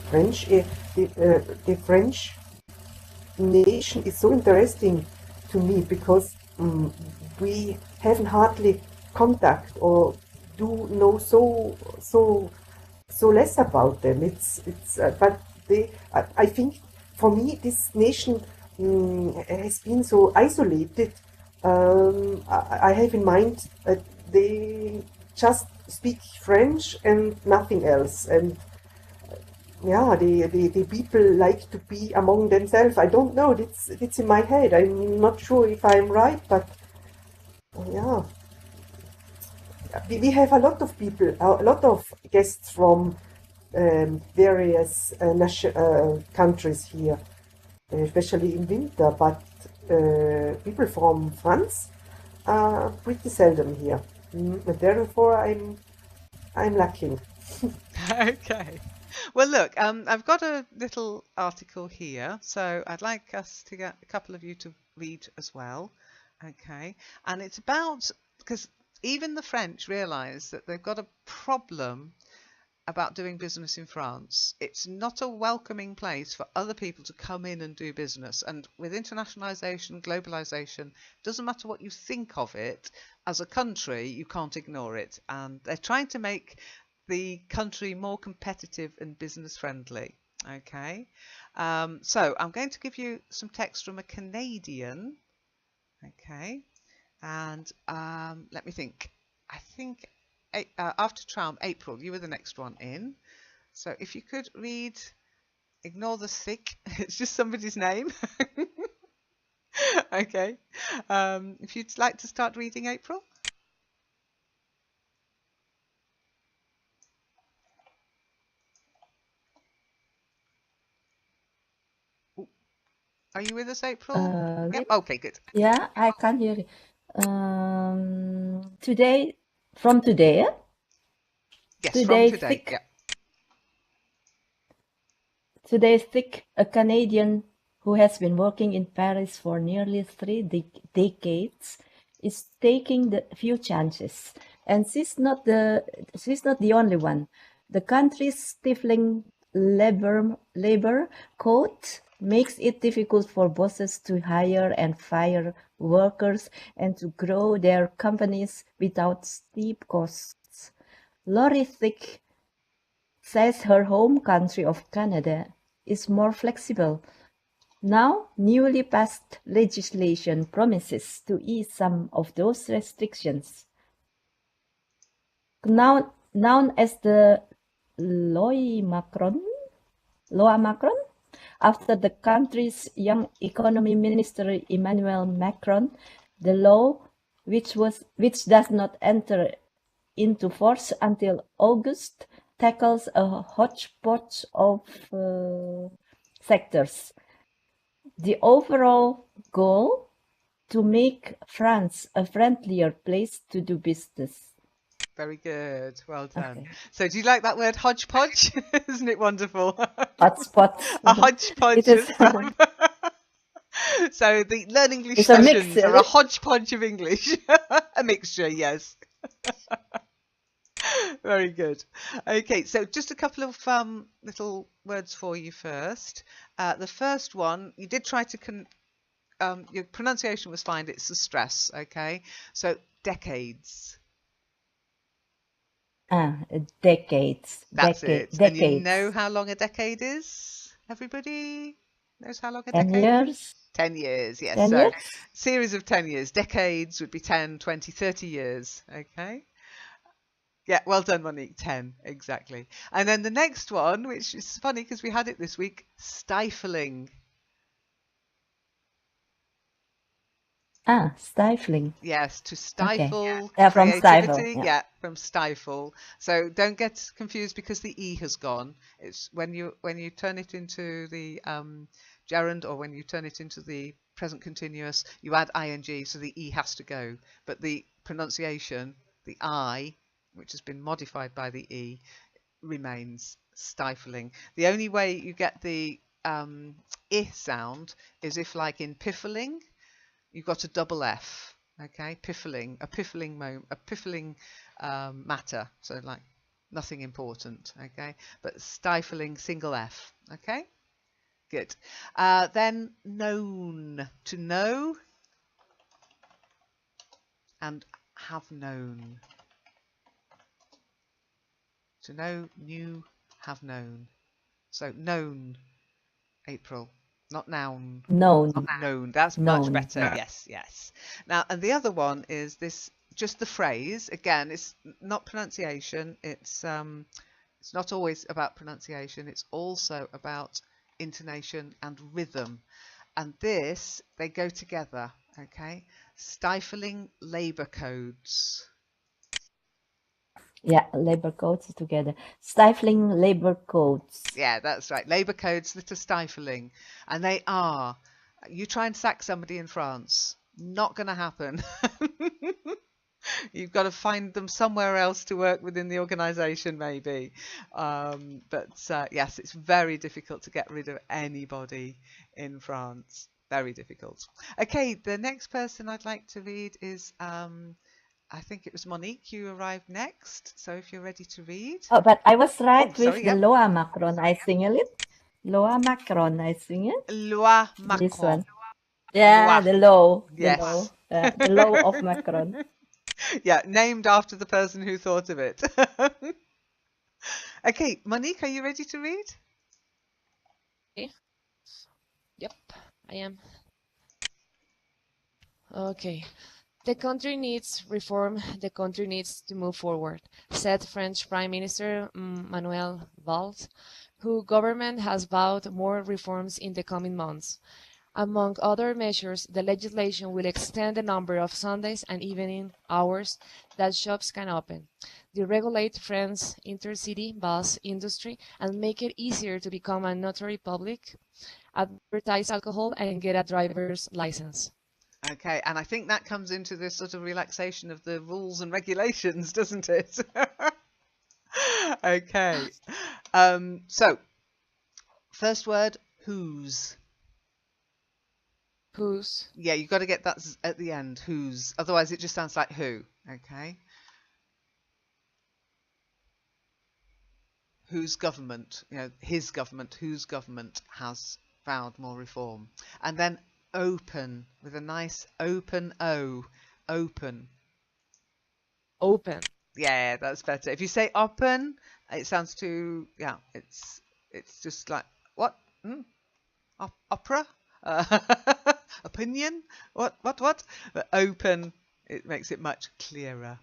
The French nation is so interesting to me because we haven't hardly contact or do know so less about them. But I think for me this nation has been so isolated. I have in mind that they just speak French and nothing else, and yeah, the people like to be among themselves. I don't know. It's in my head. I'm not sure if I'm right, but yeah, we have a lot of people, a lot of guests from various countries here, especially in winter. But people from France are pretty seldom here, and therefore I'm lacking. Okay. Well, look, I've got a little article here, so I'd like us to get a couple of you to read as well. Okay. And it's about, because even the French realise that they've got a problem about doing business in France. It's not a welcoming place for other people to come in and do business. And with internationalisation, globalisation, doesn't matter what you think of it, as a country, you can't ignore it. And they're trying to make the country more competitive and business friendly. Okay, so I'm going to give you some text from a Canadian. Okay, and let me think. I think after Traum, April, you were the next one in. So if you could read, ignore the thick, it's just somebody's name. Okay. If you'd like to start reading, April. Ooh, are you with us, April? Yep. Okay, good. Yeah, I can hear you. Today, from today, Yes, from today today. thick, Yep. today thick, a Canadian who has been working in Paris for nearly 3 decades is taking the few chances, and she's not the only one. The country's stifling labor code makes it difficult for bosses to hire and fire workers and to grow their companies without steep costs. Lori Thick says her home country of Canada is more flexible. Now, newly passed legislation promises to ease some of those restrictions. Known as the Loi Macron, after the country's young economy minister Emmanuel Macron, the law, which does not enter into force until August, tackles a hodgepodge of sectors. The overall goal to make France a friendlier place to do business. Very good. Well done. Okay. So do you like that word hodgepodge? Isn't it wonderful? Hotspots. A hodgepodge It is. of So the Learn English It's a mix, sessions are a hodgepodge of English. A mixture, yes. Very good. Okay, so just a couple of little words for you first. The first one, you did try to your pronunciation was fine. It's the stress. Okay, so decades. Decades. That's it. And you know Decades. how long a decade is? Everybody knows how long a 10 decade is? years. 10 years, yes. 10 So years. series of 10 years. Decades would be 10, 20, 30 years. Okay. Yeah, well done, Monique. 10, exactly. And then the next one, which is funny because we had it this week, stifling. Stifling. Yes, to Okay. stifle Yeah, from stifle. creativity. Yeah, from stifle. So don't get confused because the E has gone. It's when you turn it into the gerund, or when you turn it into the present continuous, you add ing, so the E has to go. But the pronunciation, the I, which has been modified by the E, remains stifling. The only way you get the I sound is if, like in piffling, you've got a double F. Okay, piffling, a piffling matter. So like nothing important. Okay, but stifling, single F. Okay, good. Then known, to know and have known. To know, knew, have known. So known, April, not noun. Known. Known. That's much Known. better. Yes, yes. Now, and the other one is this, just the phrase. Again, it's not pronunciation. It's It's not always about pronunciation, it's also about intonation and rhythm. And this, they go together, okay? Stifling labour codes. Yeah, labor codes together. Stifling labor codes. Yeah, that's right. Labour codes that are stifling. And they are. You try and sack somebody in France, not going to happen. You've got to find them somewhere else to work within the organisation, maybe. But yes, it's very difficult to get rid of anybody in France. Very difficult. Okay, the next person I'd like to read is, I think it was Monique. You arrived next. So if you're ready to read. Oh, but I was Oh, right with sorry, the yep. Loa Macron. I sing it. Loa Macron. I sing it. Loi This Macron. one. Yeah, Loi. the law. Yes. The law of Macron. Yeah, named after the person who thought of it. Okay, Monique, are you ready to read? Okay. Yep, I am. Okay. The country needs reform. The country needs to move forward, said French Prime Minister Manuel Valls, whose government has vowed more reforms in the coming months. Among other measures, the legislation will extend the number of Sundays and evening hours that shops can open, deregulate France's intercity bus industry, and make it easier to become a notary public, advertise alcohol, and get a driver's license. Okay, and I think that comes into this sort of relaxation of the rules and regulations, doesn't it? Okay. So, first word, whose. Whose? Yeah, you've got to get that at the end, whose. Otherwise, it just sounds like who. Okay. Whose government, his government, whose government has vowed more reform. And then open, with a nice open O. Open. Open. Yeah, that's better. If you say open, it sounds too, it's just like, what? Opera? Uh, Opinion? What? But open, it makes it much clearer.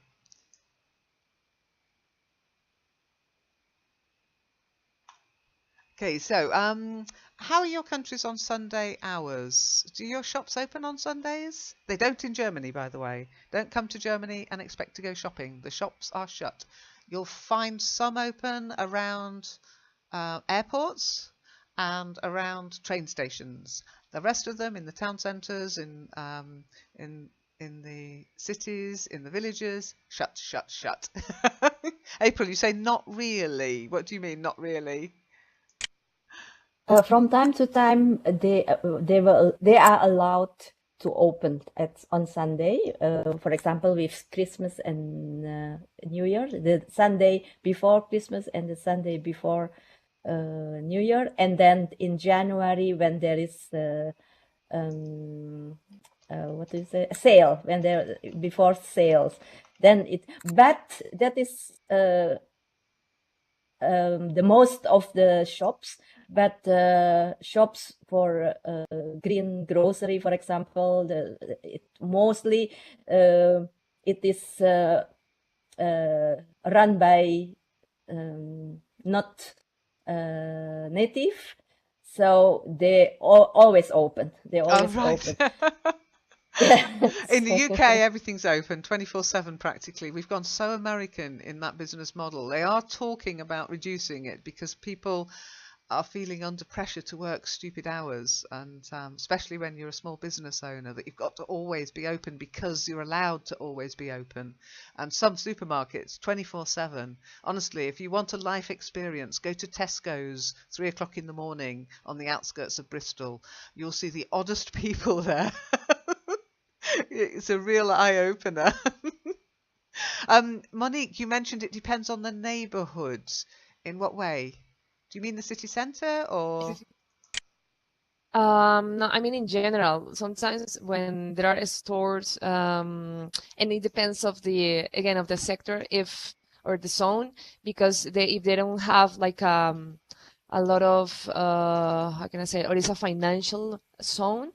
Okay, so how are your countries on Sunday hours? Do your shops open on Sundays? They don't in Germany, by the way. Don't come to Germany and expect to go shopping. The shops are shut. You'll find some open around airports and around train stations. The rest of them in the town centres, in the cities, in the villages, shut. April, you say not really. What do you mean, not really? From time to time, they are allowed to open on Sunday. For example, with Christmas and New Year, the Sunday before Christmas and the Sunday before New Year, and then in January when there is what do you say, a sale, when there before sales, then it. But that is the most of the shops, but shops for green grocery, for example, mostly it is run by not native, so they always open. They always right. open. In the UK, everything's open 24/7 practically. We've gone so American in that business model. They are talking about reducing it because people are feeling under pressure to work stupid hours, and especially when you're a small business owner, that you've got to always be open because you're allowed to always be open. And some supermarkets 24/7. Honestly, if you want a life experience, go to Tesco's 3 o'clock in the morning on the outskirts of Bristol. You'll see the oddest people there. It's a real eye-opener. Monique, you mentioned it depends on the neighbourhood. In what way? Do you mean the city centre or? No, I mean in general. Sometimes when there are stores, and it depends of the sector, if or the zone, because if they don't have like a lot of how can I say, or it's a financial zone.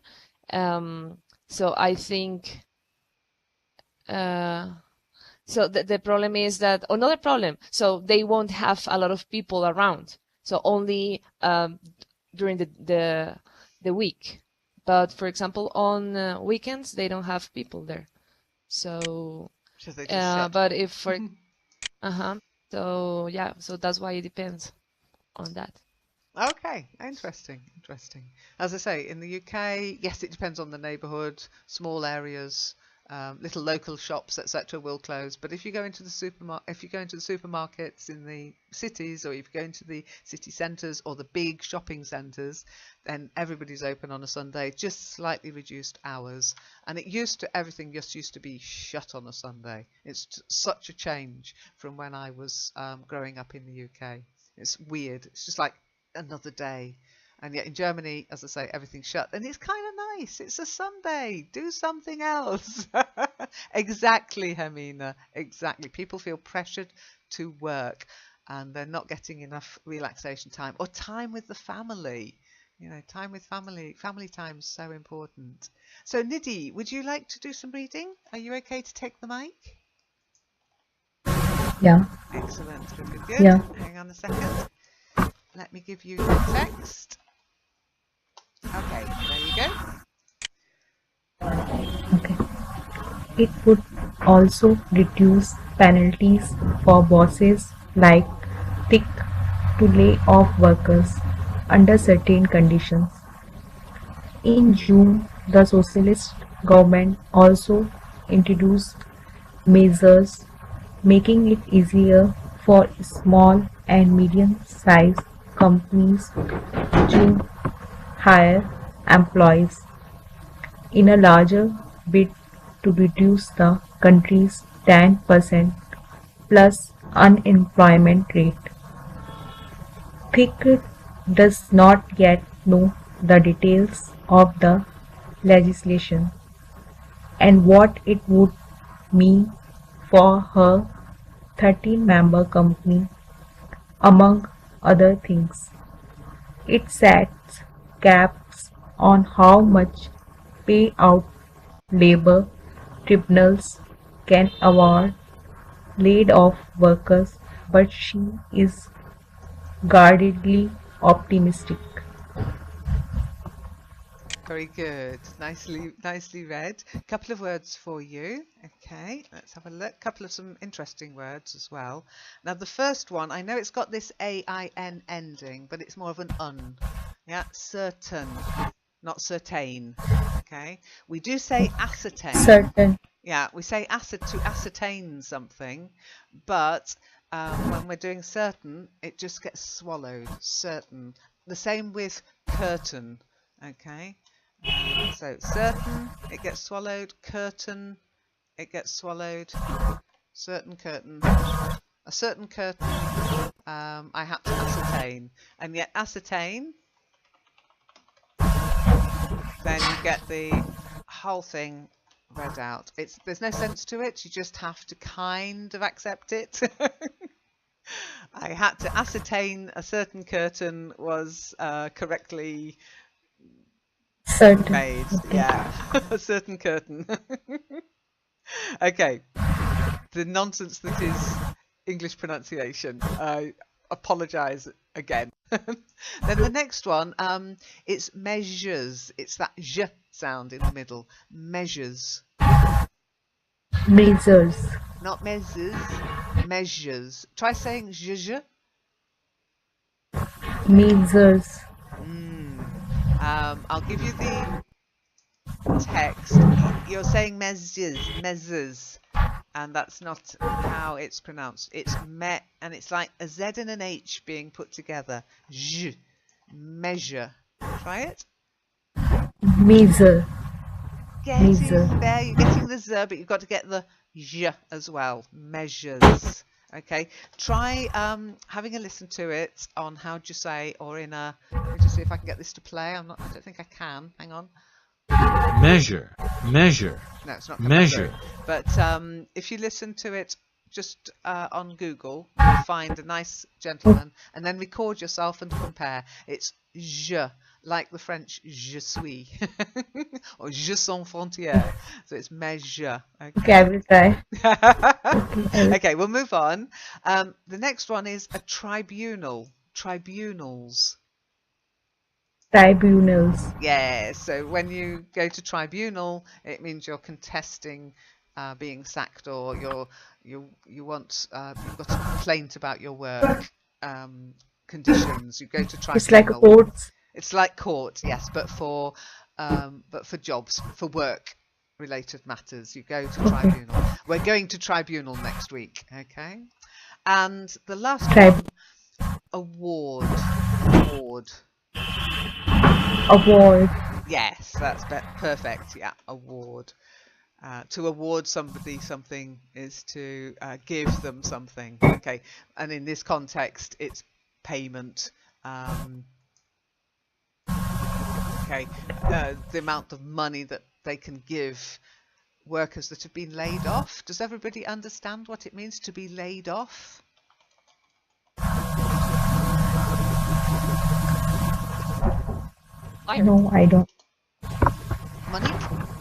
So I think So the problem is that another problem. So they won't have a lot of people around. So only during the week. But for example, on weekends they don't have people there. So, So they just shut. but if for so yeah, so that's why it depends on that. Okay, interesting, interesting. As I say, in the UK, yes, it depends on the neighbourhood. Small areas, little local shops, etc., will close. But if you go into the supermarkets in the cities, or if you go into the city centres or the big shopping centres, then everybody's open on a Sunday, just slightly reduced hours. And everything just used to be shut on a Sunday. It's such a change from when I was growing up in the UK. It's weird. It's just like another day, and yet in Germany, as I say, everything's shut, and it's kind of nice. It's a Sunday, do something else. Exactly, Hermine, exactly. People feel pressured to work, and they're not getting enough relaxation time or time with the family. Time with family time is so important. So Nidhi, would you like to do some reading? Are you okay to take the mic? Yeah. Excellent. Good. Yeah. Hang on a second. Let me give you the text. Okay, there you go. Okay. It would also reduce penalties for bosses like TIC to lay off workers under certain conditions. In June, the socialist government also introduced measures making it easier for small and medium-sized companies to hire employees in a larger bid to reduce the country's 10% plus unemployment rate. TIC does not yet know the details of the legislation and what it would mean for her 13-member company, among other things. It sets caps on how much payout labor tribunals can award laid off workers, but she is guardedly optimistic. Very good. Nicely read. A couple of words for you. Okay, let's have a look. Couple of some interesting words as well. Now the first one, I know it's got this AIN ending, but it's more of an un. Yeah, certain, not certain. Okay, we do say ascertain. Certain. Yeah, we say to ascertain something, but when we're doing certain, it just gets swallowed. Certain. The same with curtain. Okay. So certain, it gets swallowed. Curtain, it gets swallowed. Certain curtain. A certain curtain, I had to ascertain. And yet ascertain, then you get the whole thing read out. There's no sense to it. You just have to kind of accept it. I had to ascertain a certain curtain was correctly Certain. made. Okay. Yeah, a certain curtain. Okay, the nonsense that is English pronunciation. I apologise again. Then the next one, it's measures. It's that j sound in the middle. Measures. Measures. Not measures. Measures. Try saying je. Measures. I'll give you the text. You're saying measures, and that's not how it's pronounced. It's me, and it's like a Z and an H being put together. J, measure. Try it. Measure. Getting there, you're getting the Z, but you've got to get the J as well. Measures. Okay. Try having a listen to it on how do you say, or in a. Let me just see if I can get this to play. I don't think I can. Hang on. Measure. No, it's not Measure. But if you listen to it just on Google, you'll find a nice gentleman, and then record yourself and compare. It's je, like the French je suis or je sans frontières. So it's measure. Okay, I Okay. will try. Okay, Okay, we'll move on. The next one is a tribunal. Tribunals. tribunals. Yeah, so when you go to tribunal, it means you're contesting being sacked, or you want you've got a complaint about your work conditions. You go to It's like a tribunal. court. It's like court, yes, but for jobs, for work related matters, you go to Okay, tribunal. We're going to tribunal next week, okay? And the last tribe one, award. Award. award. Yes, that's perfect. Yeah, award. To award somebody something is to give them something. Okay, and in this context, it's payment. Okay, the amount of money that they can give workers that have been laid off. Does everybody understand what it means to be laid off? Fired. No, I don't. Monik?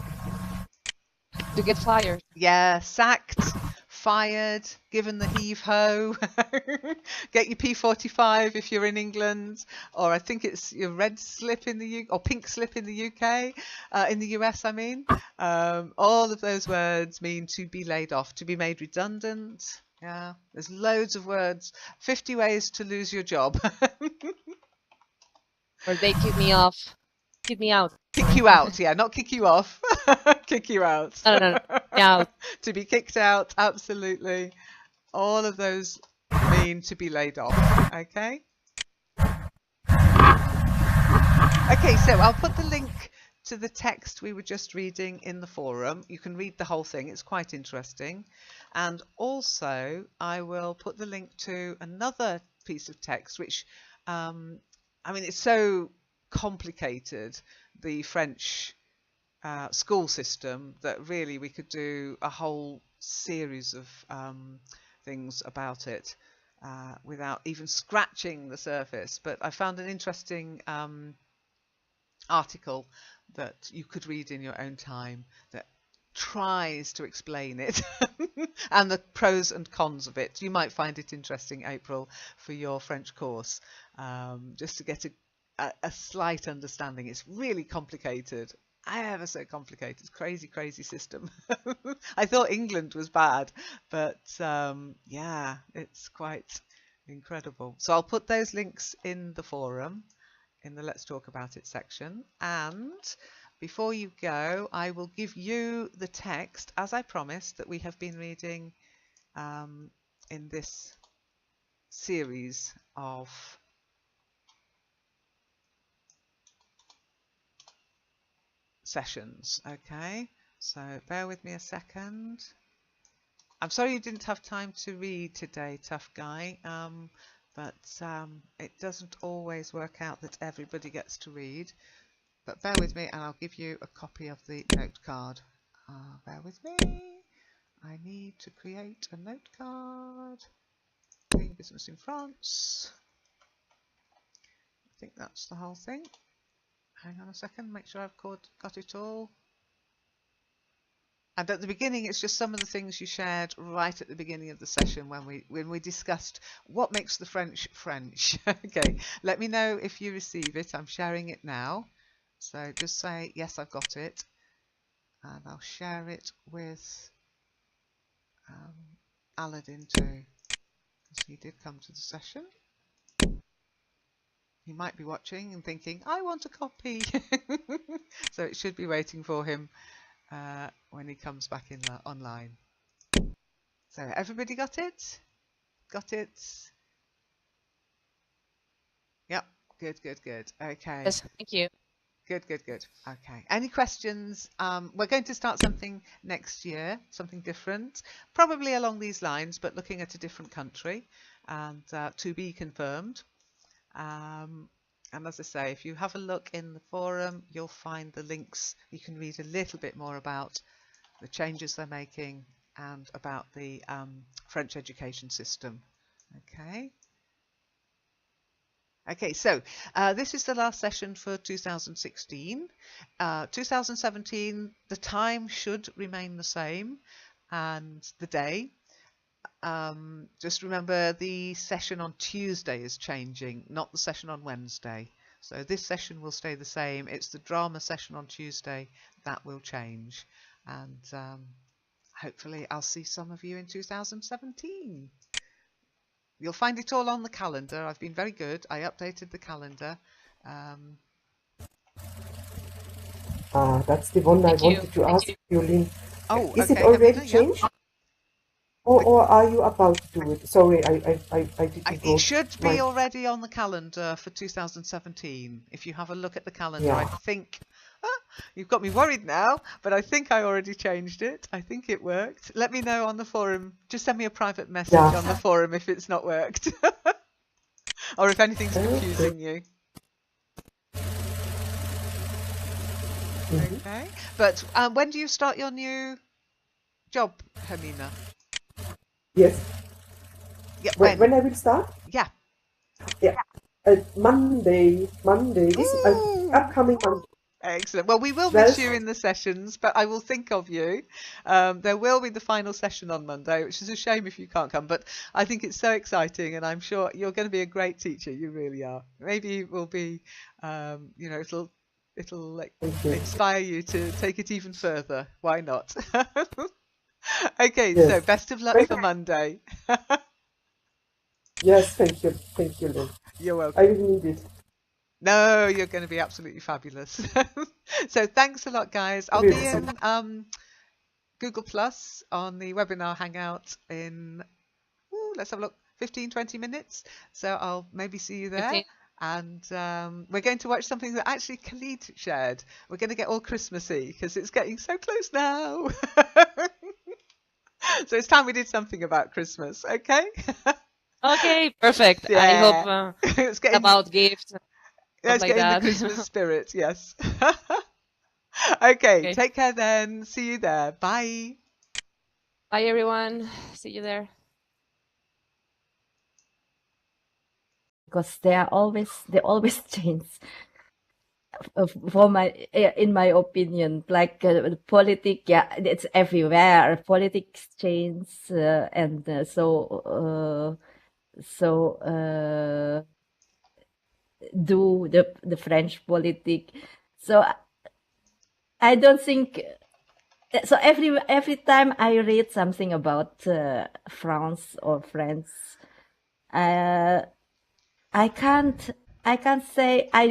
To get fired. Yeah, sacked, fired, given the heave ho. Get your P45 if you're in England, or I think it's your red slip in the UK, or pink slip in the UK, in the US, I mean. All of those words mean to be laid off, to be made redundant. Yeah, there's loads of words. 50 ways to lose your job. Or they kick me off. Kick me out. Kick you out, yeah, not kick you off. Kick you out. No. Yeah. To be kicked out, absolutely. All of those mean to be laid off, okay? Okay, so I'll put the link to the text we were just reading in the forum. You can read the whole thing, it's quite interesting. And also, I will put the link to another piece of text, which, I mean, it's so complicated, the French school system, that really we could do a whole series of things about it without even scratching the surface. But I found an interesting article that you could read in your own time that tries to explain it and the pros and cons of it. You might find it interesting, April, for your French course, just to get a slight understanding. It's really complicated, ever so complicated, crazy system. I thought England was bad, but yeah, it's quite incredible. So I'll put those links in the forum, in the Let's Talk About It section. And before you go, I will give you the text, as I promised, that we have been reading in this series of sessions. Okay, so bear with me a second. I'm sorry you didn't have time to read today, Tufguy, but it doesn't always work out that everybody gets to read. But bear with me and I'll give you a copy of the note card. Bear with me. I need to create a note card. Doing business in France. I think that's the whole thing. Hang on a second, make sure I've got it all. And at the beginning, it's just some of the things you shared right at the beginning of the session when we discussed what makes the French French. Okay, let me know if you receive it. I'm sharing it now. So just say, yes, I've got it. And I'll share it with Aladdin too, because he did come to the session. He might be watching and thinking, I want a copy. So it should be waiting for him when he comes back in online. So everybody got it? Got it? Yep. Good. Okay. Yes. Thank you. Good. Okay. Any questions? We're going to start something next year, something different, probably along these lines, but looking at a different country, and to be confirmed. And as I say, if you have a look in the forum, you'll find the links. You can read a little bit more about the changes they're making and about the French education system. Okay. Okay, so this is the last session for 2016. 2017, the time should remain the same and the day. Just remember the session on Tuesday is changing, not the session on Wednesday. So this session will stay the same. It's the drama session on Tuesday that will change. And hopefully I'll see some of you in 2017. You'll find it all on the calendar. I've been very good. I updated the calendar. That's the one I Thank you. wanted to ask you, Lynn. Oh, Is it okay. Have you already done? Yeah. changed? Or are you about to do it? Sorry, I didn't go. It should be already on the calendar for 2017. If you have a look at the calendar, I think you've got me worried now, but I think I already changed it. I think it worked. Let me know on the forum. Just send me a private message on the forum if it's not worked, or if anything's confusing you. Okay, but when do you start your new job, Hermine? Yes. Yeah, when I will start? Yeah. Yeah. Monday. This upcoming Monday. Excellent. Well, we will miss you in the sessions, but I will think of you. There will be the final session on Monday, which is a shame if you can't come, but I think it's so exciting, and I'm sure you're going to be a great teacher. You really are. Maybe it will be, it'll inspire you to take it even further. Why not? Okay, yes. So best of luck for Monday. Yes, thank you, Lynn. You're welcome. I will need it. No, you're going to be absolutely fabulous. So thanks a lot, guys. I'll be in Google Plus on the webinar hangout in, let's have a look, 15-20 minutes. So I'll maybe see you there. 15. And we're going to watch something that actually Khalid shared. We're going to get all Christmassy because it's getting so close now. So it's time we did something about Christmas, okay? Okay, perfect. Yeah. I hope it's about gifts. It's like getting that. The Christmas spirit, yes. Okay, take care then. See you there. Bye. Bye, everyone. See you there. Because they always change. In my opinion, like politics, yeah, it's everywhere. Politics change, and do the French politic. So I don't think. So every time I read something about France or France, I can't say I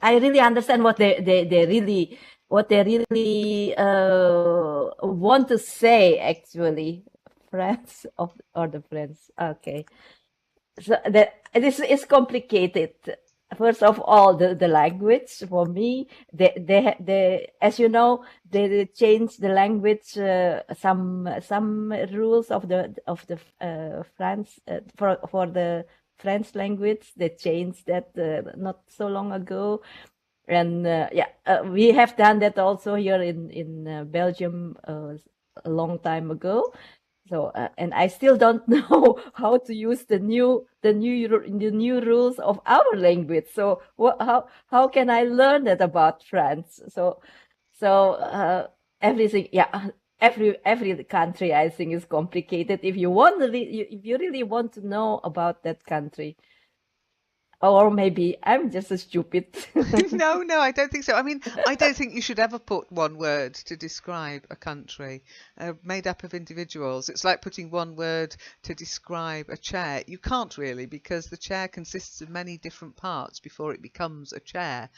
really understand what they really want to say actually. France or the French. Okay. So this is complicated. First of all, the language for me, they as you know, they changed the language, some rules of the France for the French language. They changed that not so long ago, and we have done that also here in Belgium a long time ago. So and I still don't know how to use the new rules of our language. So how can I learn that about France? So everything, every country I think is complicated. If you really want to know about that country. Or maybe I'm just a stupid. No, I don't think so. I mean, I don't think you should ever put one word to describe a country made up of individuals. It's like putting one word to describe a chair. You can't really, because the chair consists of many different parts before it becomes a chair.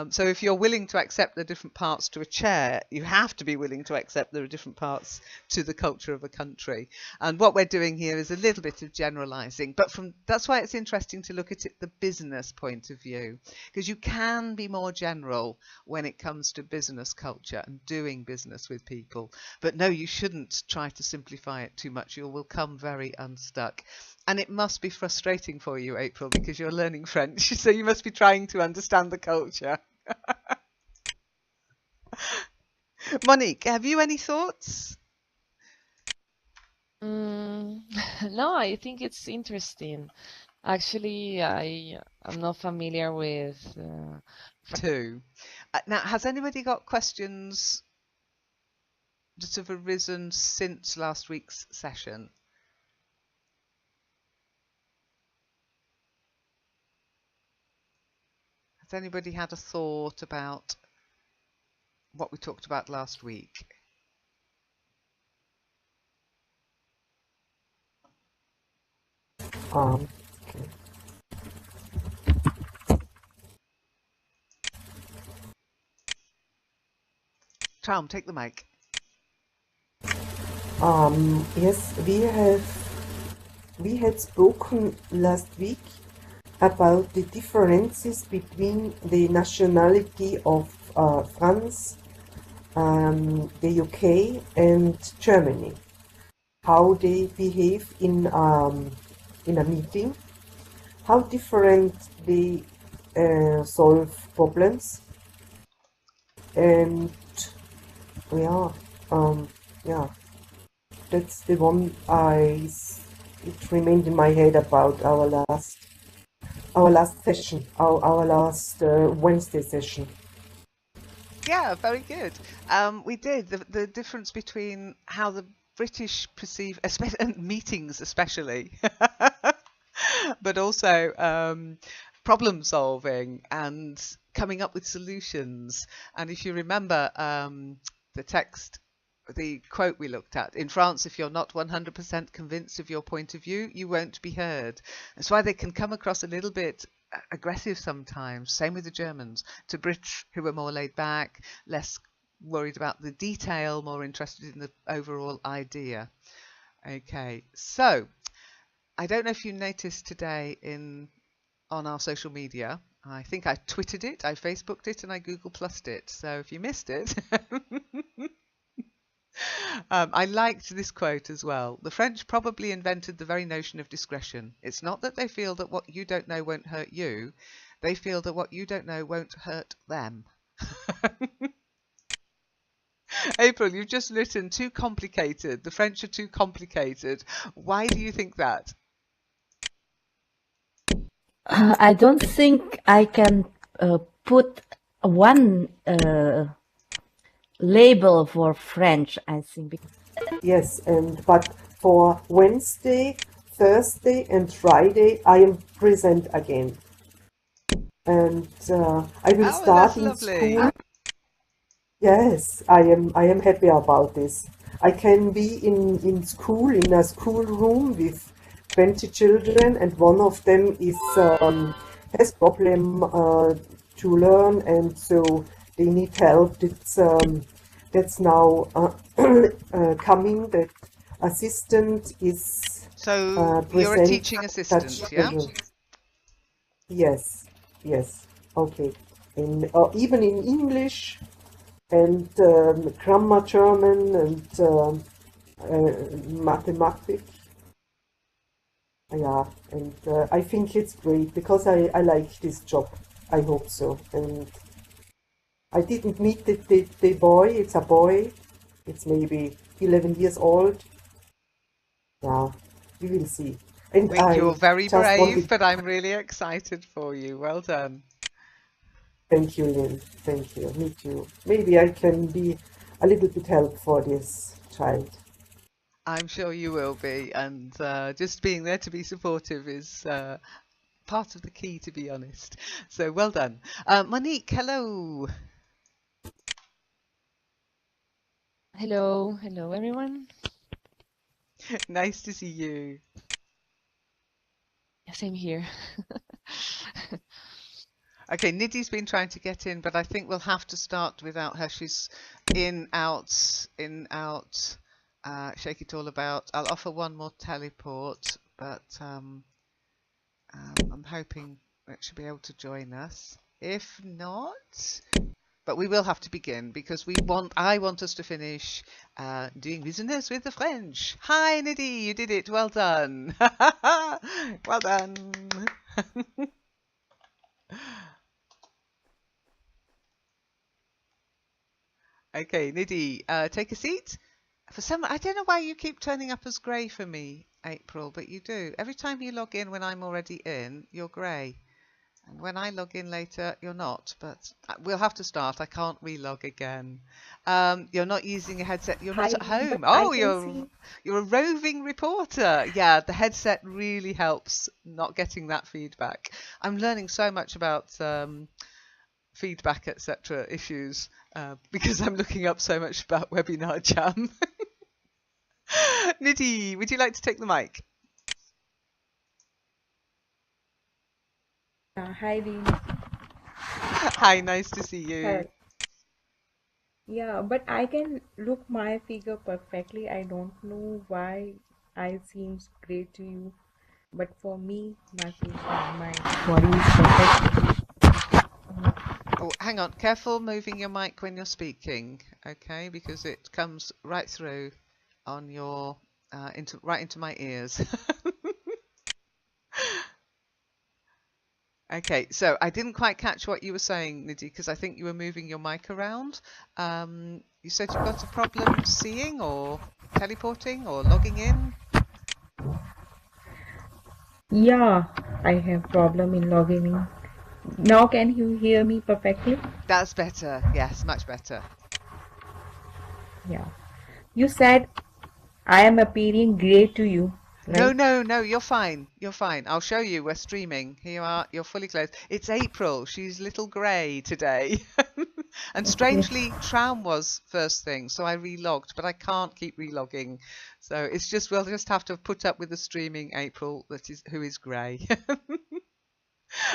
So if you're willing to accept the different parts to a chair, you have to be willing to accept there are different parts to the culture of a country. And what we're doing here is a little bit of generalizing, but that's why it's interesting to look at it the business point of view, because you can be more general when it comes to business culture and doing business with people. But no, you shouldn't try to simplify it too much. You will come very unstuck. And it must be frustrating for you, April, because you're learning French, so you must be trying to understand the culture. Monik, have you any thoughts? No, I think it's interesting. Actually, I'm not familiar with. Two. Now, has anybody got questions that have arisen since last week's session? Has anybody had a thought about what we talked about last week? Okay. Traum, take the mic. Yes, we had spoken last week about the differences between the nationality of France, the UK, and Germany. How they behave in a meeting, how different they solve problems, and yeah, yeah, that's the one it remained in my head about our last session, our last Wednesday session. Yeah, very good. We did the difference between how the British perceive meetings, especially, but also problem solving and coming up with solutions. And if you remember the text, the quote we looked at, in France, if you're not 100% convinced of your point of view, you won't be heard. That's why they can come across a little bit aggressive sometimes. Same with the Germans, to Brits who are more laid back, less worried about the detail, more interested in the overall idea. Okay, so I don't know if you noticed today on our social media, I think I Twittered it, I Facebooked it, and I Google Plussed it. So if you missed it, I liked this quote as well. The French probably invented the very notion of discretion. It's not that they feel that what you don't know won't hurt you. They feel that what you don't know won't hurt them. April, you've just written too complicated. The French are too complicated. Why do you think that? I don't think I can put one label for French, I think. Yes, but for Wednesday, Thursday, and Friday, I am present again, and I will Oh, start that's in lovely. school. Yes, I am happy about this. I can be in school, in a schoolroom with 20 children, and one of them is has problem to learn, and so they need help. That's now coming. That assistant is So you're a present teaching touch assistant, yeah? children. Yes, yes, okay. In even in English and grammar German and mathematics. Yeah, and I think it's great because I like this job. I hope so. And I didn't meet the boy. It's a boy. It's maybe 11 years old. Yeah, we will see. And You're I very just brave, wanted, but I'm really excited for you. Well done. thank you, Lynn. Thank you. Me too. Maybe I can be a little bit help for this child. I'm sure you will be, and just being there to be supportive is part of the key, to be honest. So well done. Monique, hello. Hello, everyone. Nice to see you. Yeah, same here. Okay, Nidhi's been trying to get in, but I think we'll have to start without her. She's in, out, in, out. Shake it all about. I'll offer one more teleport, but I'm hoping that she'll be able to join us. If not, but we will have to begin because I want us to finish doing business with the French. Hi, Nidhi, you did it. Well done. Well done. Okay, Nidhi, take a seat. For some, I don't know why you keep turning up as grey for me, April, but you do. Every time you log in when I'm already in, you're grey. And when I log in later, you're not. But we'll have to start. I can't relog again. You're not using a headset. You're not Hi, at home. but I Oh, can see. you're a roving reporter. Yeah, the headset really helps not getting that feedback. I'm learning so much about feedback, etc. issues because I'm looking up so much about Webinar Jam. Nidhi, would you like to take the mic? Hi, Rema. Hi, nice to see you. Hi. Yeah, but I can look my figure perfectly. I don't know why I seems great to you, but for me, my body is perfect. Oh, hang on. Careful moving your mic when you're speaking, okay? Because it comes right through on your right into my ears. Okay, so I didn't quite catch what you were saying, Nidhi, because I think you were moving your mic around. You said you've got a problem seeing or teleporting or logging in. Yeah, I have problem in logging in. Now can you hear me perfectly? That's better. Yes, much better. Yeah. You said I am appearing great to you, No, right? no, no, you're fine. You're fine. I'll show you. We're streaming. Here you are. You're fully clothed. It's April. She's little grey today. And Okay. strangely, Traum was first thing, so I relogged, but I can't keep relogging. So it's just, we'll just have to put up with the streaming April who is grey.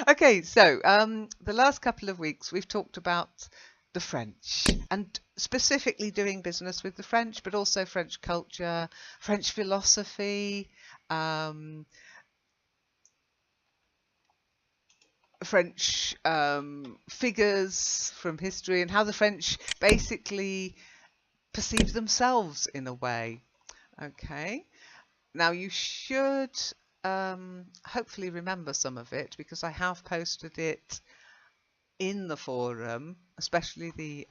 Okay, so the last couple of weeks we've talked about the French and specifically doing business with the French, but also French culture, French philosophy, French figures from history, and how the French basically perceive themselves in a way. Okay, now you should hopefully remember some of it because I have posted it in the forum, especially the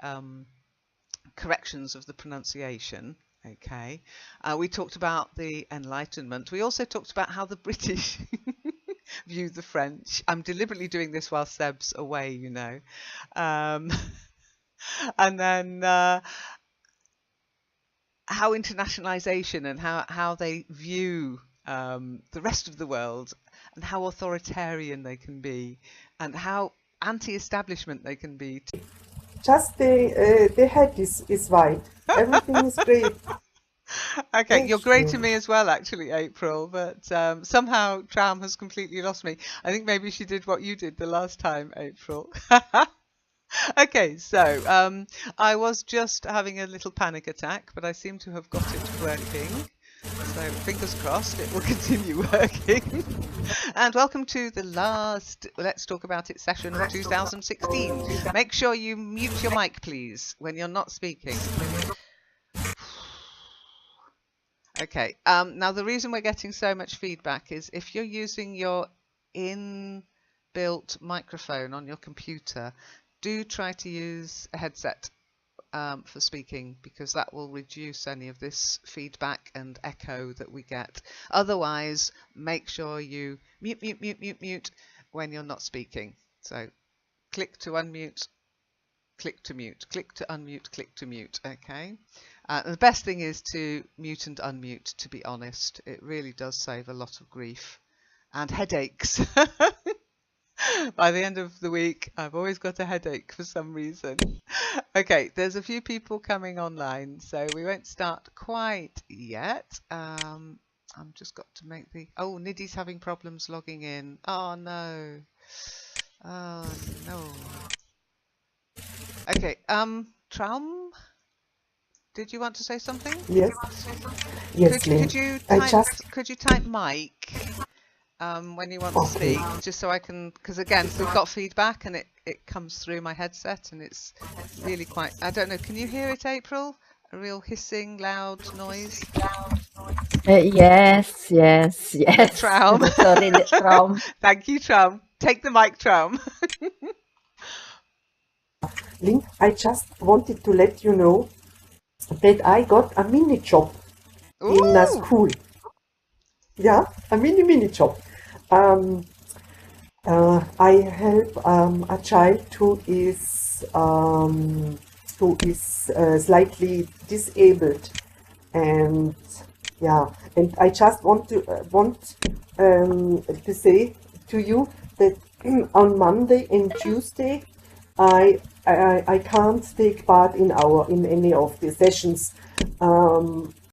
corrections of the pronunciation. Okay, we talked about the Enlightenment. We also talked about how the British view the French. I'm deliberately doing this while Seb's away, you know. And then how internationalization and how they view the rest of the world and how authoritarian they can be and how anti-establishment they can be. Just the head is white. Everything is great. Okay, you're Yes, great to sure. me as well, actually, April, but somehow Tram has completely lost me. I think maybe she did what you did the last time, April. Okay, so I was just having a little panic attack, but I seem to have got it working. So fingers crossed it will continue working. And welcome to the last Let's Talk About It session of 2016. Make sure you mute your mic, please, when you're not speaking. Okay, now the reason we're getting so much feedback is if you're using your inbuilt microphone on your computer, do try to use a headset for speaking because that will reduce any of this feedback and echo that we get. Otherwise, make sure you mute when you're not speaking. So click to unmute, click to mute, click to unmute, click to mute. Okay. The best thing is to mute and unmute, to be honest. It really does save a lot of grief and headaches. By the end of the week, I've always got a headache for some reason. Okay, there's a few people coming online, so we won't start quite yet. I've just got to make the... Oh, Nidhi's having problems logging in. Oh, no. Oh, no. Okay, Traum? Did you want to say something? Yes, yes, Lynn. Could you type Mike when you want to Okay. speak, just so I can, because again, we've got feedback and it comes through my headset and it's really quite, I don't know, can you hear it, April? A real hissing, loud noise? Yes, yes, yes. Traum. Sorry, Traum. Thank you, Traum. Take the mic, Traum. Lynn, I just wanted to let you know that I got a mini job in a Ooh! school. Yeah, a mini job. Um, I help a child who is slightly disabled, and yeah, and I just want to say to you that on Monday and Tuesday I can't take part in any of the sessions.